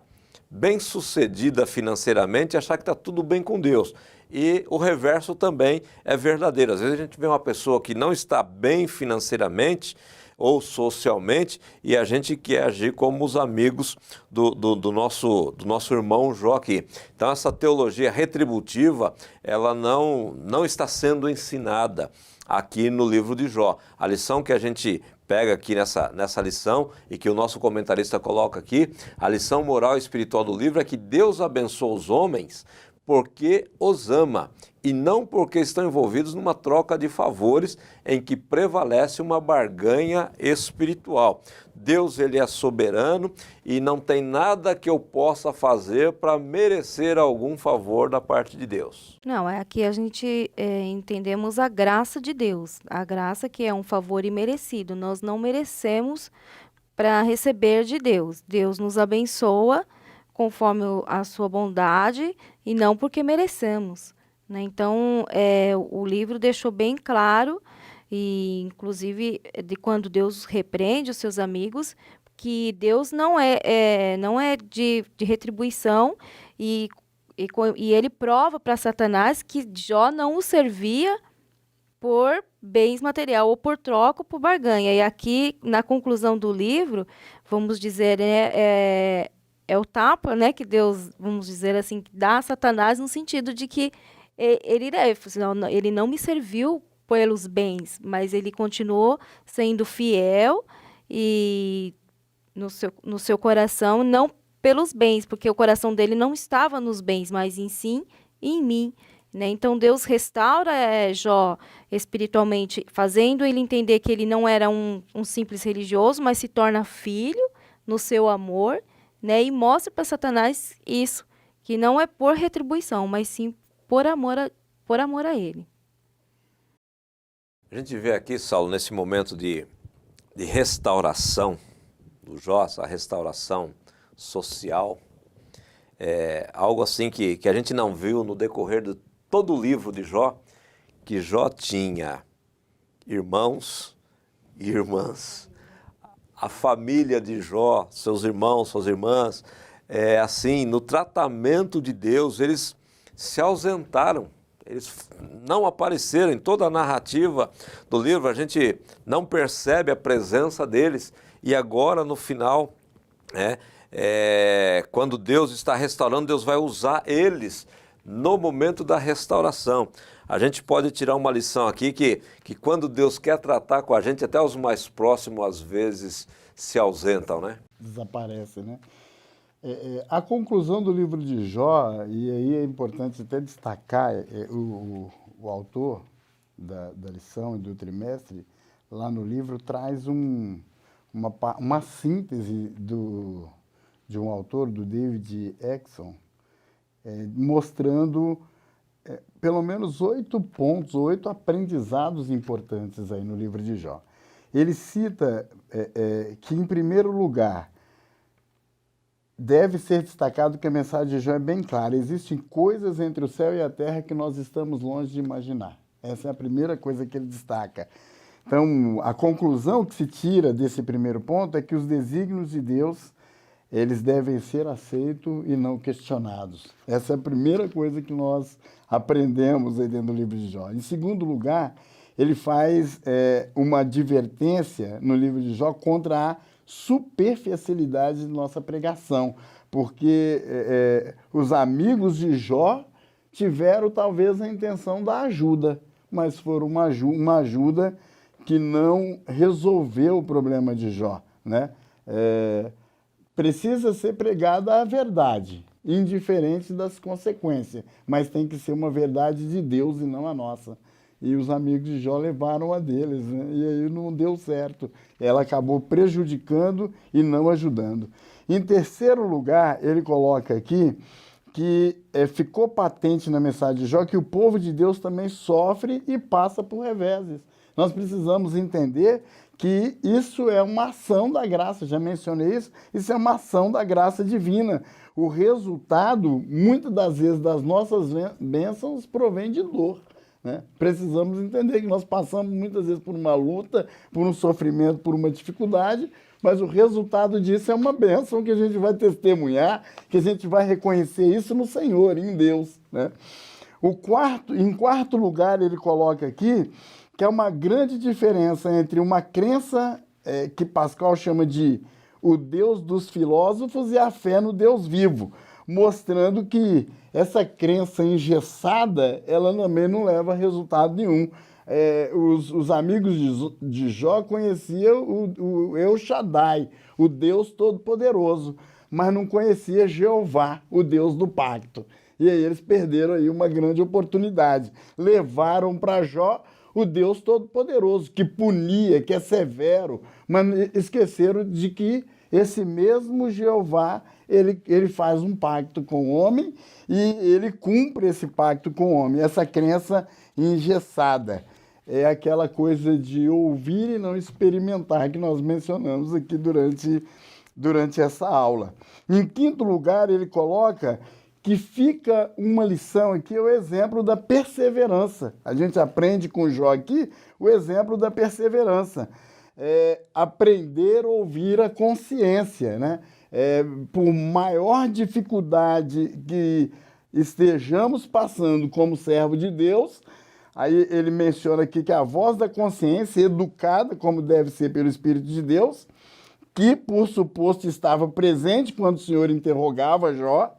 bem-sucedida financeiramente e achar que está tudo bem com Deus. E o reverso também é verdadeiro. Às vezes a gente vê uma pessoa que não está bem financeiramente ou socialmente, e a gente quer agir como os amigos do nosso irmão Jó aqui. Então essa teologia retributiva, ela não está sendo ensinada aqui no livro de Jó. A lição que a gente pega aqui nessa lição e que o nosso comentarista coloca aqui, a lição moral e espiritual do livro é que Deus abençoa os homens porque os ama e não porque estão envolvidos numa troca de favores em que prevalece uma barganha espiritual. Deus, ele é soberano e não tem nada que eu possa fazer para merecer algum favor da parte de Deus. Não, aqui a gente entendemos a graça de Deus, a graça que é um favor imerecido. Nós não merecemos para receber de Deus. Deus nos abençoa conforme a sua bondade e não porque merecemos, né? Então, o livro deixou bem claro, e inclusive de quando Deus repreende os seus amigos, que Deus não é de retribuição, e ele prova para Satanás que Jó não o servia por bens material ou por troca ou por barganha. E aqui, na conclusão do livro, vamos dizer, é o tapa, né, que Deus, vamos dizer assim, dá a Satanás no sentido de que ele não me serviu pelos bens, mas ele continuou sendo fiel e no seu coração, não pelos bens, porque o coração dele não estava nos bens, mas sim em mim, né? Então Deus restaura Jó espiritualmente, fazendo ele entender que ele não era um simples religioso, mas se torna filho no seu amor, né? E mostra para Satanás isso, que não é por retribuição, mas sim por amor a ele. A gente vê aqui, Saulo, nesse momento de restauração do Jó, a restauração social, algo assim que a gente não viu no decorrer de todo o livro de Jó, que Jó tinha irmãos e irmãs. A família de Jó, seus irmãos, suas irmãs, assim, no tratamento de Deus, eles se ausentaram. Eles não apareceram em toda a narrativa do livro, a gente não percebe a presença deles. E agora, no final, quando Deus está restaurando, Deus vai usar eles no momento da restauração. A gente pode tirar uma lição aqui que quando Deus quer tratar com a gente, até os mais próximos às vezes se ausentam, né? Desaparece, né? A conclusão do livro de Jó, e aí é importante até destacar, o autor da lição e do trimestre, lá no livro, traz uma síntese de um autor, do David Exon, mostrando pelo menos 8 pontos, 8 aprendizados importantes aí no livro de Jó. Ele cita que, em primeiro lugar, deve ser destacado que a mensagem de Jó é bem clara. Existem coisas entre o céu e a terra que nós estamos longe de imaginar. Essa é a primeira coisa que ele destaca. Então, a conclusão que se tira desse primeiro ponto é que os desígnios de Deus, eles devem ser aceitos e não questionados. Essa é a primeira coisa que nós aprendemos aí dentro do livro de Jó. Em segundo lugar, ele faz uma advertência no livro de Jó contra a superficialidade de nossa pregação, porque os amigos de Jó tiveram talvez a intenção da ajuda, mas foram uma ajuda que não resolveu o problema de Jó, né? Precisa ser pregada a verdade, indiferente das consequências, mas tem que ser uma verdade de Deus e não a nossa. E os amigos de Jó levaram a deles, né? E aí não deu certo. Ela acabou prejudicando e não ajudando. Em terceiro lugar, ele coloca aqui que ficou patente na mensagem de Jó que o povo de Deus também sofre e passa por reveses. Nós precisamos entender que isso é uma ação da graça, já mencionei isso é uma ação da graça divina. O resultado, muitas das vezes, das nossas bênçãos provém de dor. Né? Precisamos entender que nós passamos muitas vezes por uma luta, por um sofrimento, por uma dificuldade, mas o resultado disso é uma bênção que a gente vai testemunhar, que a gente vai reconhecer isso no Senhor, em Deus. Né? Em quarto lugar, ele coloca aqui que é uma grande diferença entre uma crença que Pascal chama de o Deus dos filósofos e a fé no Deus vivo, mostrando que essa crença engessada, ela também não leva a resultado nenhum. Os amigos de Jó conheciam o El Shaddai, o Deus Todo-Poderoso, mas não conhecia Jeová, o Deus do pacto. E aí eles perderam aí uma grande oportunidade. Levaram para Jó o Deus Todo-Poderoso, que punia, que é severo, mas esqueceram de que esse mesmo Jeová, ele faz um pacto com o homem e ele cumpre esse pacto com o homem. Essa crença engessada é aquela coisa de ouvir e não experimentar que nós mencionamos aqui durante essa aula. Em quinto lugar, ele coloca que fica uma lição aqui, o exemplo da perseverança. A gente aprende com Jó aqui o exemplo da perseverança. Aprender a ouvir a consciência, né? Por maior dificuldade que estejamos passando como servo de Deus, aí ele menciona aqui que a voz da consciência, educada como deve ser pelo Espírito de Deus, que por suposto estava presente quando o Senhor interrogava Jó,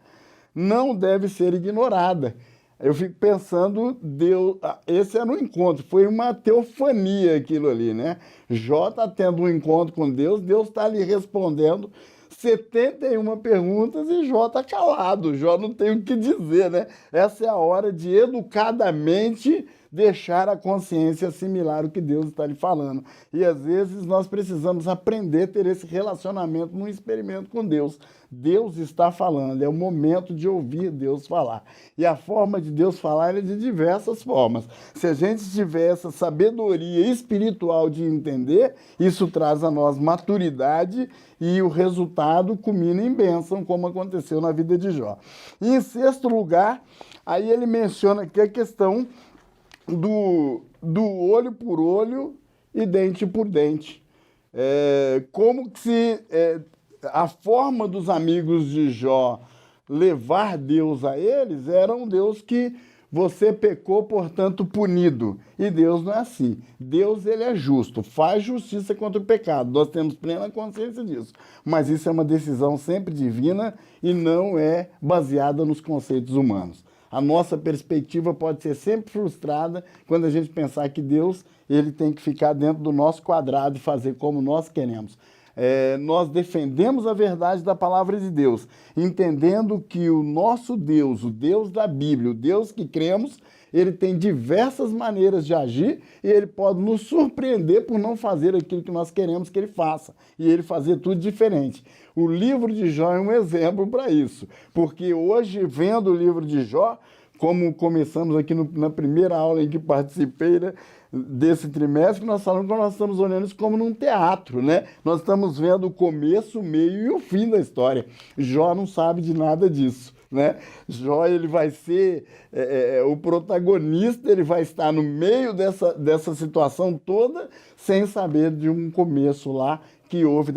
não deve ser ignorada. Eu fico pensando, Deus, esse era um encontro, foi uma teofania aquilo ali, né? Jó está tendo um encontro com Deus, Deus está lhe respondendo 71 perguntas e Jó está calado, Jó não tem o que dizer, né? Essa é a hora de educadamente deixar a consciência assimilar o que Deus está lhe falando. E às vezes nós precisamos aprender a ter esse relacionamento num experimento com Deus. Deus está falando, é o momento de ouvir Deus falar. E a forma de Deus falar é de diversas formas. Se a gente tiver essa sabedoria espiritual de entender, isso traz a nós maturidade e o resultado culmina em bênção, como aconteceu na vida de Jó. E em sexto lugar, aí ele menciona aqui a questão do olho por olho e dente por dente. Como que se a forma dos amigos de Jó levar Deus a eles era um Deus que você pecou, portanto, punido. E Deus não é assim. Deus, ele é justo, faz justiça contra o pecado. Nós temos plena consciência disso. Mas isso é uma decisão sempre divina e não é baseada nos conceitos humanos. A nossa perspectiva pode ser sempre frustrada quando a gente pensar que Deus, ele tem que ficar dentro do nosso quadrado e fazer como nós queremos. Nós defendemos a verdade da palavra de Deus, entendendo que o nosso Deus, o Deus da Bíblia, o Deus que cremos, ele tem diversas maneiras de agir e ele pode nos surpreender por não fazer aquilo que nós queremos que ele faça e ele fazer tudo diferente. O livro de Jó é um exemplo para isso, porque hoje, vendo o livro de Jó, como começamos aqui na primeira aula em que participei, né, desse trimestre, nós falamos que nós estamos olhando isso como num teatro, né? Nós estamos vendo o começo, o meio e o fim da história. Jó não sabe de nada disso, né? Jó, ele vai ser o protagonista, ele vai estar no meio dessa situação toda, sem saber de um começo lá que houve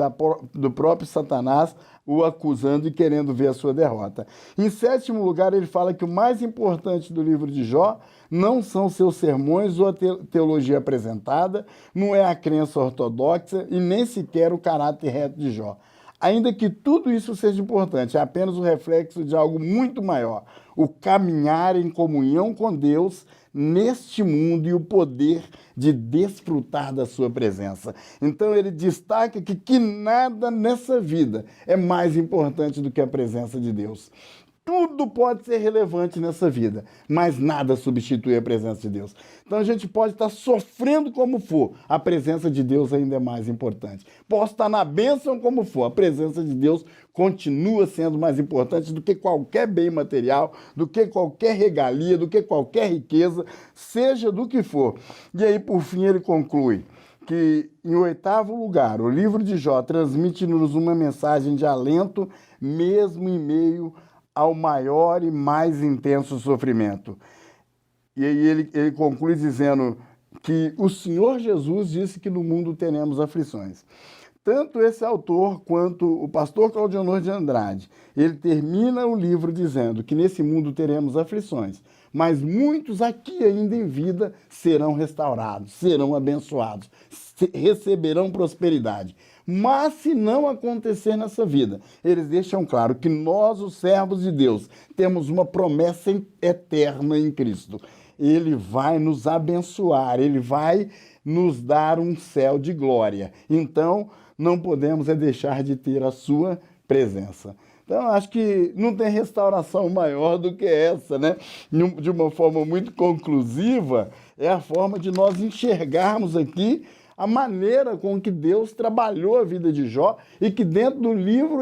do próprio Satanás o acusando e querendo ver a sua derrota. Em sétimo lugar, ele fala que o mais importante do livro de Jó não são seus sermões ou a teologia apresentada, não é a crença ortodoxa e nem sequer o caráter reto de Jó. Ainda que tudo isso seja importante, é apenas o reflexo de algo muito maior, o caminhar em comunhão com Deus neste mundo e o poder de desfrutar da sua presença. Então ele destaca que nada nessa vida é mais importante do que a presença de Deus. Tudo pode ser relevante nessa vida, mas nada substitui a presença de Deus. Então a gente pode estar sofrendo como for, a presença de Deus ainda é mais importante. Posso estar na bênção como for, a presença de Deus continua sendo mais importante do que qualquer bem material, do que qualquer regalia, do que qualquer riqueza, seja do que for. E aí, por fim, ele conclui que, em oitavo lugar, o livro de Jó transmite-nos uma mensagem de alento, mesmo em meio ao maior e mais intenso sofrimento. E aí ele conclui dizendo que o Senhor Jesus disse que no mundo teremos aflições. Tanto esse autor quanto o pastor Claudionor de Andrade, ele termina o livro dizendo que nesse mundo teremos aflições, mas muitos aqui ainda em vida serão restaurados, serão abençoados, receberão prosperidade. Mas se não acontecer nessa vida, eles deixam claro que nós, os servos de Deus, temos uma promessa eterna em Cristo. Ele vai nos abençoar, ele vai nos dar um céu de glória. Então, não podemos deixar de ter a sua presença. Então, acho que não tem restauração maior do que essa, né? De uma forma muito conclusiva, é a forma de nós enxergarmos aqui a maneira com que Deus trabalhou a vida de Jó e que dentro do livro,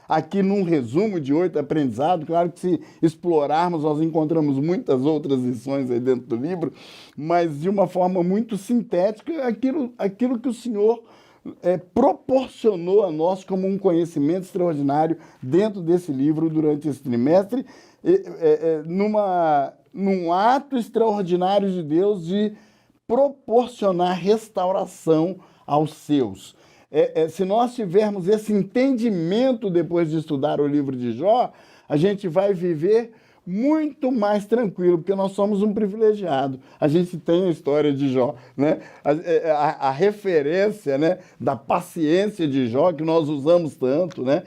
aqui num resumo de 8 aprendizados, claro que se explorarmos nós encontramos muitas outras lições aí dentro do livro, mas de uma forma muito sintética, aquilo que o Senhor proporcionou a nós como um conhecimento extraordinário dentro desse livro durante esse trimestre, num ato extraordinário de Deus de proporcionar restauração aos seus. Se nós tivermos esse entendimento depois de estudar o livro de Jó, a gente vai viver muito mais tranquilo, porque nós somos um privilegiado. A gente tem a história de Jó, né? A referência, né, da paciência de Jó, que nós usamos tanto, né?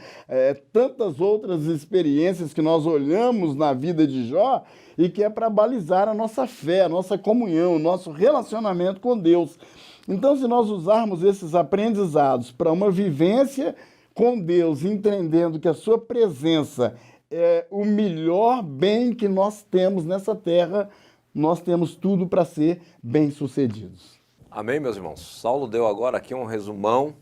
Tantas outras experiências que nós olhamos na vida de Jó e que é para balizar a nossa fé, a nossa comunhão, o nosso relacionamento com Deus. Então, se nós usarmos esses aprendizados para uma vivência com Deus, entendendo que a sua presença é o melhor bem que nós temos nessa terra, nós temos tudo para ser bem-sucedidos. Amém, meus irmãos? Saulo deu agora aqui um resumão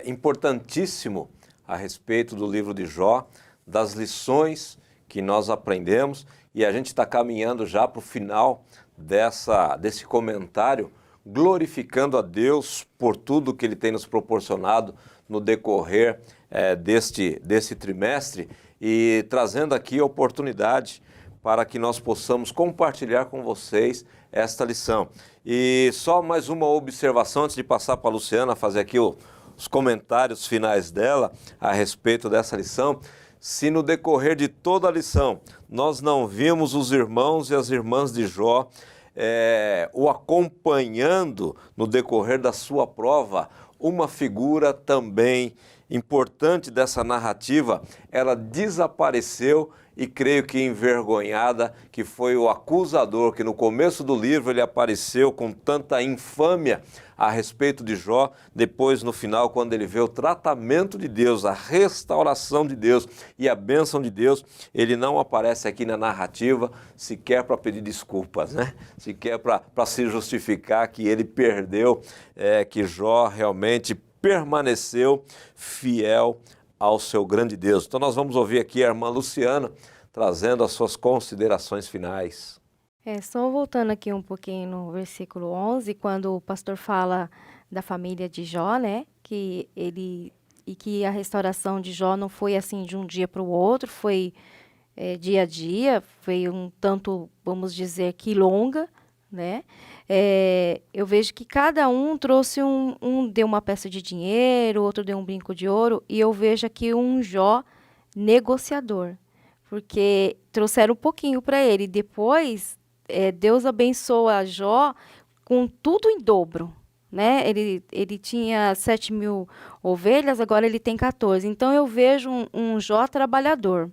importantíssimo a respeito do livro de Jó, das lições que nós aprendemos, e a gente está caminhando já para o final desse comentário, glorificando a Deus por tudo que Ele tem nos proporcionado no decorrer desse trimestre, e trazendo aqui a oportunidade para que nós possamos compartilhar com vocês esta lição. E só mais uma observação antes de passar para a Luciana fazer aqui os comentários finais dela a respeito dessa lição. Se no decorrer de toda a lição nós não vimos os irmãos e as irmãs de Jó o acompanhando no decorrer da sua prova, uma figura também importante dessa narrativa, ela desapareceu e creio que envergonhada, que foi o acusador, que no começo do livro ele apareceu com tanta infâmia a respeito de Jó, depois no final, quando ele vê o tratamento de Deus, a restauração de Deus e a bênção de Deus, ele não aparece aqui na narrativa sequer para pedir desculpas, né? Sequer para se justificar que ele perdeu, que Jó realmente permaneceu fiel ao seu grande Deus. Então nós vamos ouvir aqui a irmã Luciana trazendo as suas considerações finais. Só voltando aqui um pouquinho no versículo 11, quando o pastor fala da família de Jó, né, que a restauração de Jó não foi assim de um dia para o outro, foi dia a dia, foi um tanto, vamos dizer, que longa, né? Eu vejo que cada um trouxe um deu uma peça de dinheiro, outro deu um brinco de ouro, e eu vejo aqui um Jó negociador, porque trouxeram um pouquinho para ele. Depois, Deus abençoa Jó com tudo em dobro, né? Ele tinha 7.000 ovelhas, agora ele tem 14. Então, eu vejo um Jó trabalhador,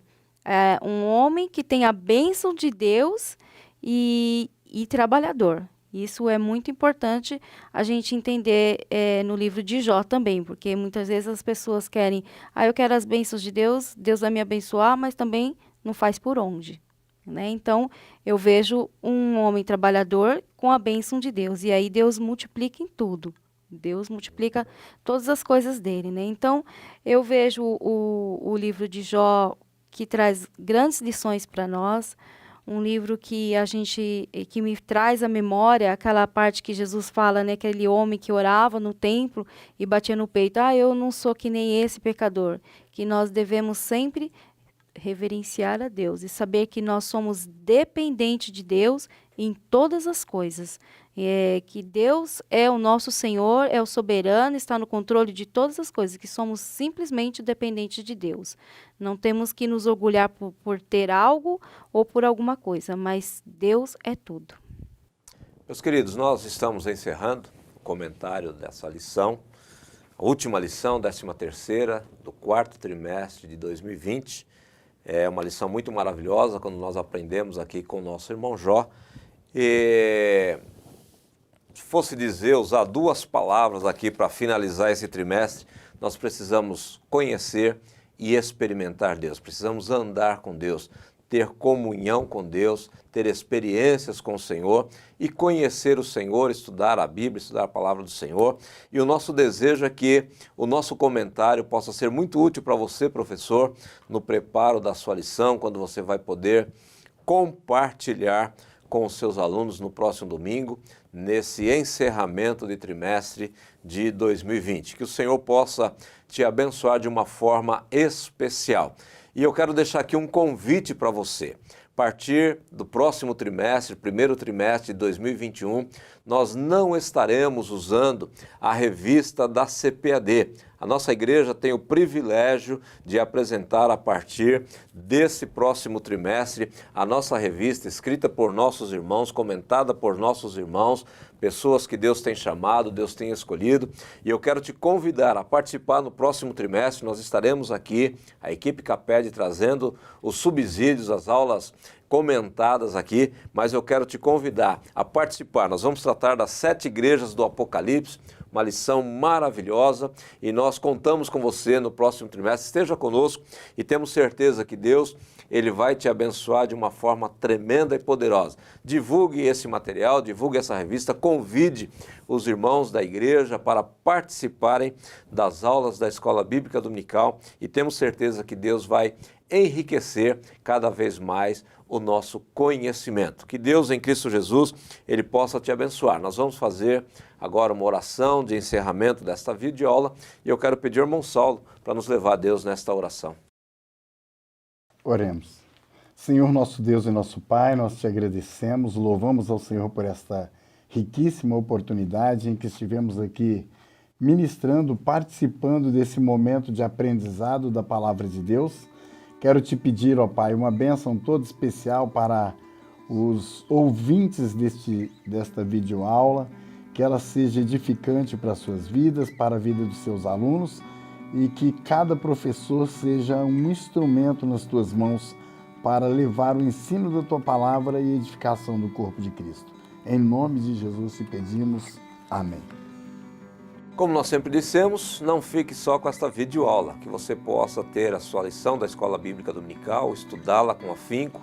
um homem que tem a bênção de Deus e trabalhador. Isso é muito importante a gente entender no livro de Jó também, porque muitas vezes as pessoas querem, eu quero as bênçãos de Deus, Deus vai me abençoar, mas também não faz por onde, né? Então, eu vejo um homem trabalhador com a bênção de Deus, e aí Deus multiplica em tudo. Deus multiplica todas as coisas dele, né? Então, eu vejo o livro de Jó que traz grandes lições para nós, um livro que me traz à memória aquela parte que Jesus fala, né, aquele homem que orava no templo e batia no peito, eu não sou que nem esse pecador, que nós devemos sempre reverenciar a Deus e saber que nós somos dependentes de Deus em todas as coisas, que Deus é o nosso Senhor, é o soberano, está no controle de todas as coisas, que somos simplesmente dependentes de Deus. Não temos que nos orgulhar por ter algo ou por alguma coisa, mas Deus é tudo. Meus queridos, nós estamos encerrando o comentário dessa lição, a última lição, 13ª, do 4º trimestre de 2020. É uma lição muito maravilhosa quando nós aprendemos aqui com o nosso irmão Jó. E se fosse usar 2 palavras aqui para finalizar esse trimestre, nós precisamos conhecer e experimentar Deus. Precisamos andar com Deus, ter comunhão com Deus, ter experiências com o Senhor e conhecer o Senhor, estudar a Bíblia, estudar a palavra do Senhor. E o nosso desejo é que o nosso comentário possa ser muito útil para você, professor, no preparo da sua lição, quando você vai poder compartilhar com os seus alunos no próximo domingo, nesse encerramento de trimestre de 2020. Que o Senhor possa te abençoar de uma forma especial. E eu quero deixar aqui um convite para você. A partir do próximo trimestre, 1º trimestre de 2021, nós não estaremos usando a revista da CPAD. A nossa igreja tem o privilégio de apresentar a partir desse próximo trimestre a nossa revista escrita por nossos irmãos, comentada por nossos irmãos, pessoas que Deus tem chamado, Deus tem escolhido. E eu quero te convidar a participar no próximo trimestre. Nós estaremos aqui, a equipe CAPED, trazendo os subsídios, as aulas comentadas aqui, mas eu quero te convidar a participar. Nós vamos tratar das 7 igrejas do Apocalipse, uma lição maravilhosa, e nós contamos com você no próximo trimestre. Esteja conosco e temos certeza que Deus, Ele vai te abençoar de uma forma tremenda e poderosa. Divulgue esse material, divulgue essa revista, convide os irmãos da igreja para participarem das aulas da Escola Bíblica Dominical, e temos certeza que Deus vai enriquecer cada vez mais o nosso conhecimento. Que Deus em Cristo Jesus, Ele possa te abençoar. Nós vamos fazer agora uma oração de encerramento desta videoaula e eu quero pedir ao irmão Saulo para nos levar a Deus nesta oração. Oremos. Senhor nosso Deus e nosso Pai, nós te agradecemos, louvamos ao Senhor por esta riquíssima oportunidade em que estivemos aqui ministrando, participando desse momento de aprendizado da Palavra de Deus. Quero te pedir, ó Pai, uma bênção toda especial para os ouvintes desta videoaula, que ela seja edificante para as suas vidas, para a vida dos seus alunos, e que cada professor seja um instrumento nas tuas mãos para levar o ensino da tua palavra e edificação do corpo de Cristo. Em nome de Jesus te pedimos. Amém. Como nós sempre dissemos, não fique só com esta videoaula, que você possa ter a sua lição da Escola Bíblica Dominical, estudá-la com afinco,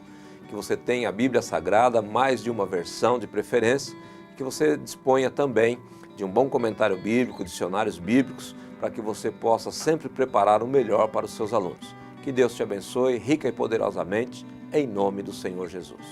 que você tenha a Bíblia Sagrada, mais de uma versão de preferência, que você disponha também de um bom comentário bíblico, dicionários bíblicos, para que você possa sempre preparar o melhor para os seus alunos. Que Deus te abençoe rica e poderosamente, em nome do Senhor Jesus.